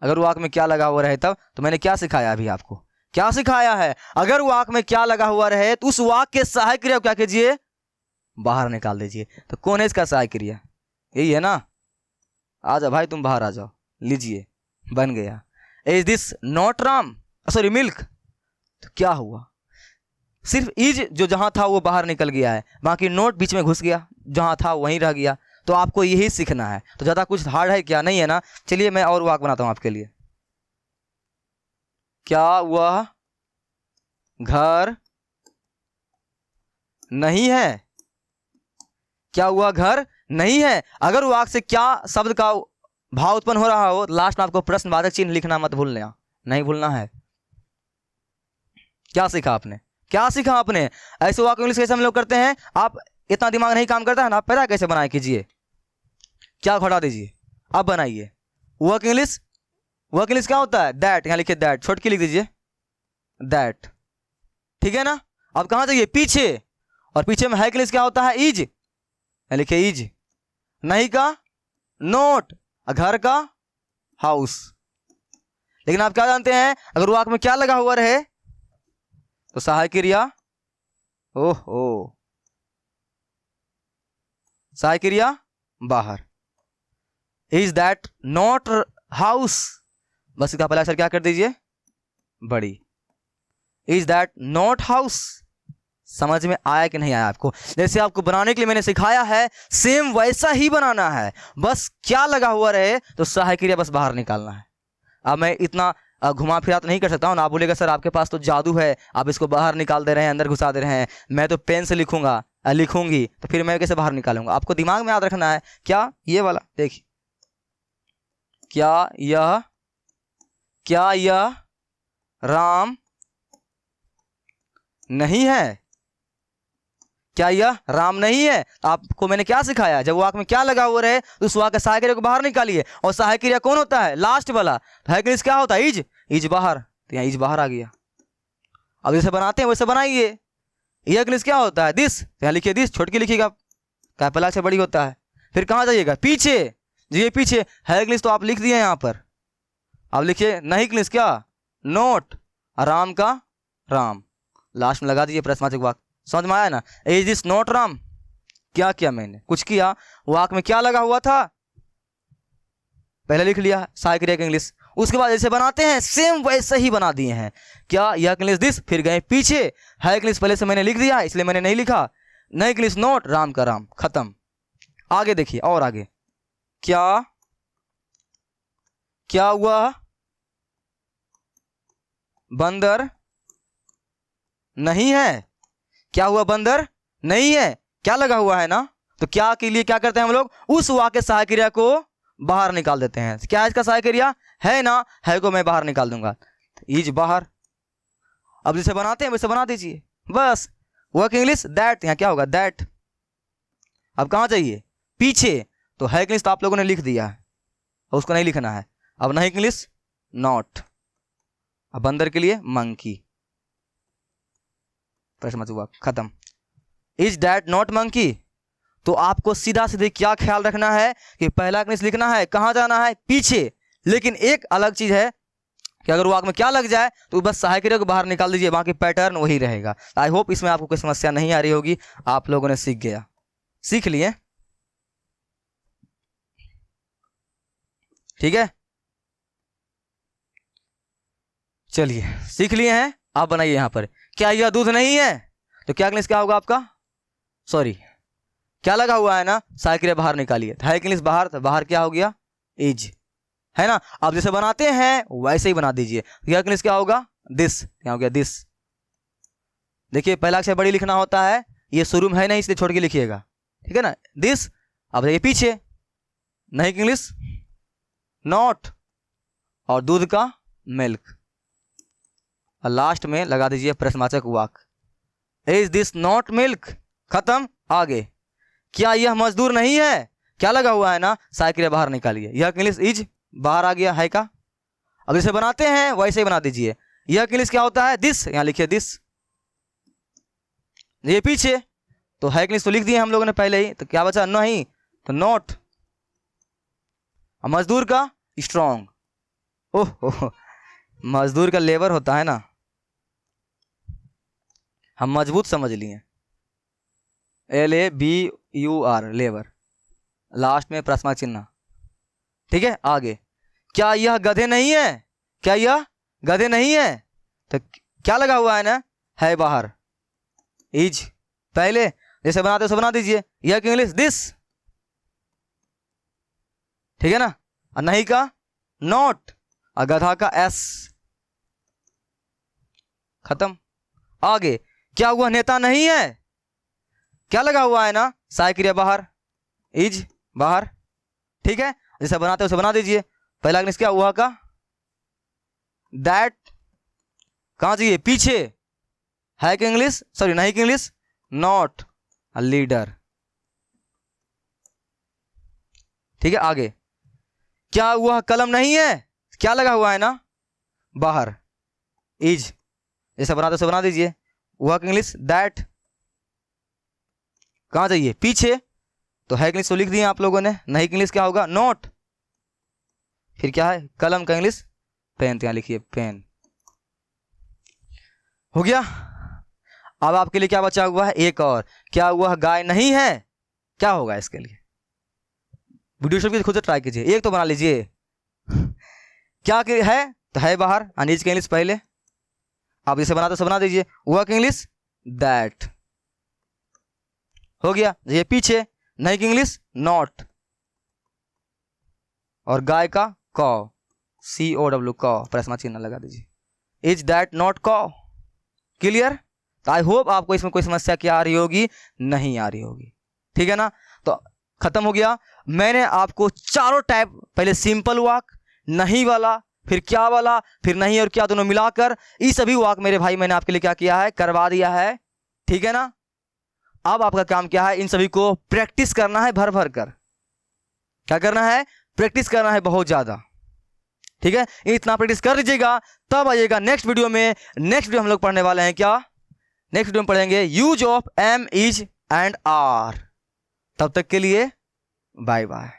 A: अगर वाक्य में क्या लगा हुआ रहे तब, तो मैंने क्या सिखाया, अभी आपको क्या सिखाया है, अगर वाक्य में क्या लगा हुआ रहे तो उस वाक्य के सहायक क्रिया को क्या कीजिए, बाहर निकाल दीजिए। तो कौन है इसका सहायक क्रिया, यही है ना, आ जाओ भाई तुम बाहर आ जाओ, लीजिए बन गया, is this not Ram, sorry milk. तो क्या हुआ, सिर्फ इज जो जहां था वो बाहर निकल गया है, बाकी नोट बीच में घुस गया, जहां था वहीं रह गया। तो आपको यही सीखना है, तो ज़्यादा कुछ हार्ड है क्या, नहीं है ना। चलिए मैं और वाक्य बनाता हूं आपके लिए, क्या वह घर नहीं है, क्या हुआ घर नहीं है। अगर वाक्य से क्या शब्द का भाव उत्पन्न हो रहा हो, लास्ट में आपको प्रश्नवाचक चिन्ह लिखना मत भूलना, नहीं भूलना है। क्या सीखा आपने, क्या सीखा आपने, ऐसे वाक्य इंग्लिश कैसे हम लोग करते हैं, आप इतना दिमाग नहीं काम करता है ना, आप पता कैसे बनाए, कीजिए, क्या घटा दीजिए, अब बनाइए। वर्क इंग्लिश क्या होता है, दैट, यहां लिखिए दैट, छोटकी लिख दीजिए दैट, ठीक है ना। अब कहां जाइए, पीछे, और पीछे में है इंग्लिश क्या होता है, इज, लिखिए इज, नहीं का नोट, घर का हाउस। लेकिन आप क्या जानते हैं, अगर वाक्य में क्या लगा हुआ रहे तो सहायक क्रिया, ओहो, सहायक क्रिया बाहर, इज दैट नॉट हाउस, बस इसका पहला अक्षर क्या कर दीजिए, बड़ी, इज दैट नॉट हाउस। समझ में आया कि नहीं आया आपको, जैसे आपको बनाने के लिए मैंने सिखाया है, सेम वैसा ही बनाना है, बस क्या लगा हुआ रहे तो सहायक क्रिया बस बाहर निकालना है। अब मैं इतना घुमा फिरा तो नहीं कर सकता हूँ ना, आप बोलेगा सर आपके पास तो जादू है, आप इसको बाहर निकाल दे रहे हैं, अंदर घुसा दे रहे हैं, मैं तो पेन से लिखूंगी तो फिर मैं कैसे बाहर निकालूंगा। आपको दिमाग में याद रखना है, क्या ये वाला देखिए, क्या यह राम नहीं है, क्या यह राम नहीं है। आपको मैंने क्या सिखाया, जब वाक्य में क्या लगा हुआ रहे तो उस वाक्य सहायक क्रिया को बाहर निकालिए, और सहायक क्रिया कौन होता है, लास्ट वाला, तो है क्या होता है, इज बाहर, तो यहाँ इज बाहर आ गया। अब जैसे बनाते हैं वैसे बनाइए। यह इंग्लिश क्या होता है, दिस, तो यहाँ लिखिए दिस, छोटकी लिखिएगा, क्या पहला से बड़ी होता है। फिर कहाँ जाइएगा, पीछे, जी पीछे है इंग्लिश तो आप लिख दिए यहाँ पर। अब लिखिए नहीं इंग्लिश क्या, नोट, राम का राम, लास्ट में लगा दीजिए प्रश्नवाचक वाक्य। समझ में आया ना, इज दिस नॉट राम। क्या किया मैंने, कुछ किया, वाक्य में क्या लगा हुआ था पहले लिख लिया सहायक क्रिया का इंग्लिश, उसके बाद जैसे बनाते हैं सेम वैसे ही बना दिए हैं। क्या यह इंग्लिश दिस, फिर गए पीछे, है इंग्लिश पहले से मैंने लिख दिया इसलिए मैंने नहीं लिखा, नहीं इंग्लिश नोट, राम का राम, खत्म। आगे देखिए और आगे, क्या हुआ बंदर नहीं है। क्या हुआ? बंदर नहीं है। क्या लगा हुआ है ना, तो क्या के लिए क्या करते हैं हम लोग? उस वाक्य सहायक क्रिया को बाहर निकाल देते हैं। क्या है इसका सहायक क्रिया? है ना, है को मैं बाहर निकाल दूंगा, इज बाहर। अब जिसे बनाते हैं वैसे बना दीजिए बस। वर्क इंग्लिश दैट, यहाँ क्या होगा? दैट। अब कहाँ जाइए? पीछे। तो है इंग्लिश तो आप लोगों ने लिख दिया है, और उसको नहीं लिखना है। अब नहीं इंग्लिश नॉट। अब बंदर के लिए मंकी। प्रश्न खत्म। Is that not monkey? तो आपको सीधा सीधे क्या ख्याल रखना है कि पहला इंग्लिश लिखना है, कहाँ जाना है? पीछे। लेकिन एक अलग चीज है कि अगर वाक्य में क्या लग जाए तो बस सहायक क्रिया को बाहर निकाल दीजिए, बाकी पैटर्न वही रहेगा। आई होप इसमें आपको कोई समस्या नहीं आ रही होगी, आप लोगों ने सीख लिए। ठीक है, चलिए सीख लिए हैं। आप बनाइए यहां पर, क्या यह दूध नहीं है? तो क्या इंग्लिश क्या होगा आपका? सॉरी, क्या लगा हुआ है ना, सहायक क्रिया बाहर निकालिए। है इंग्लिश बाहर, तो बाहर क्या हो गया? इज, है ना। आप जैसे बनाते हैं वैसे ही बना दीजिए। यह इंग्लिश क्या होगा? दिस। क्या हो गया? दिस। देखिए पहला अक्षर बड़ी लिखना होता है, ये शुरू में है नहीं इसलिए छोड़ के लिखिएगा, ठीक है ना। दिस। अब देखिए पीछे, नहीं इंग्लिश नॉट, और दूध का मिल्क, और लास्ट में लगा दीजिए प्रश्नवाचक वाक्य, इज दिस नॉट मिल्क। खत्म। आगे, क्या यह मजदूर नहीं है? क्या लगा हुआ है ना, सहायक क्रिया बाहर निकालिए। यह इंग्लिश इज बाहर आ गया है का। अब जैसे बनाते हैं वैसे ही बना दीजिए। यह इंग्लिश क्या होता है? दिस। यहां लिखिए दिस। ये पीछे, तो है इंग्लिश तो लिख दिए हम लोगों ने पहले ही, तो क्या बचा? नहीं, तो नॉट। मजदूर का स्ट्रॉन्ग। ओह, मजदूर का लेबर होता है ना, हम मजबूत समझ लिए। LABUR, labour. लास्ट में प्रश्न चिन्ह। ठीक है, आगे, क्या यह गधे नहीं है? क्या यह गधे नहीं है? तो क्या लगा हुआ है ना, है बाहर, इज पहले। जैसे बनाते हो बना दीजिए। यह इंग्लिश दिस, ठीक है ना। और नहीं का नॉट, और गधा का एस। खत्म। आगे, क्या हुआ नेता नहीं है? क्या लगा हुआ है ना, सहायक क्रिया बाहर, इज बाहर, ठीक है। जैसे बनाते हो उसे बना दीजिए। पहला इंग्लिश क्या हुआ का? दैट। कहां चाहिए? पीछे। है कि इंग्लिश, सॉरी नहीं कि इंग्लिश नॉट, अ लीडर, ठीक है। आगे, क्या वह कलम नहीं है? क्या लगा हुआ है ना, बाहर, इज। जैसे बनाते उसे बना दीजिए। वह इंग्लिश दैट। कहां चाहिए? पीछे। तो है इंग्लिश तो लिख दिए आप लोगों ने। नहीं इंग्लिश क्या होगा? नॉट। फिर क्या है? कलम का इंग्लिश पेन। तो यहां लिखिए पेन। हो गया। अब आपके लिए क्या बचा हुआ है? एक और, क्या वह गाय नहीं है? क्या होगा इसके लिए? वीडियो शुरू खुद से ट्राई कीजिए, एक तो बना लीजिए। क्या है? तो है बाहर, अनिज का इंग्लिश पहले। आप इसे बनाते तो बना दीजिए। वह इंग्लिश दैट। हो गया। ये पीछे, नहीं की इंग्लिश नॉट, और गाय का कॉ, COW, कॉ, प्रश्न चिन्ह लगा दीजिए। इज दैट नॉट कॉ? क्लियर? तो आई होप आपको इसमें कोई समस्या क्या आ रही होगी, नहीं आ रही होगी, ठीक है ना। तो खत्म हो गया। मैंने आपको चारों टाइप, पहले सिंपल वाक, नहीं वाला, फिर क्या वाला, फिर नहीं और क्या दोनों मिलाकर, ये सभी वाक मेरे भाई मैंने आपके लिए क्या किया है, करवा दिया है, ठीक है ना। अब आपका काम क्या है, इन सभी को प्रैक्टिस करना है भर भर कर। क्या करना है? प्रैक्टिस करना है बहुत ज्यादा, ठीक है। इतना प्रैक्टिस कर लीजिएगा, तब आइएगा नेक्स्ट वीडियो में। नेक्स्ट वीडियो हम लोग पढ़ने वाले हैं क्या? नेक्स्ट वीडियो में पढ़ेंगे use of am, is and are. तब तक के लिए बाय बाय।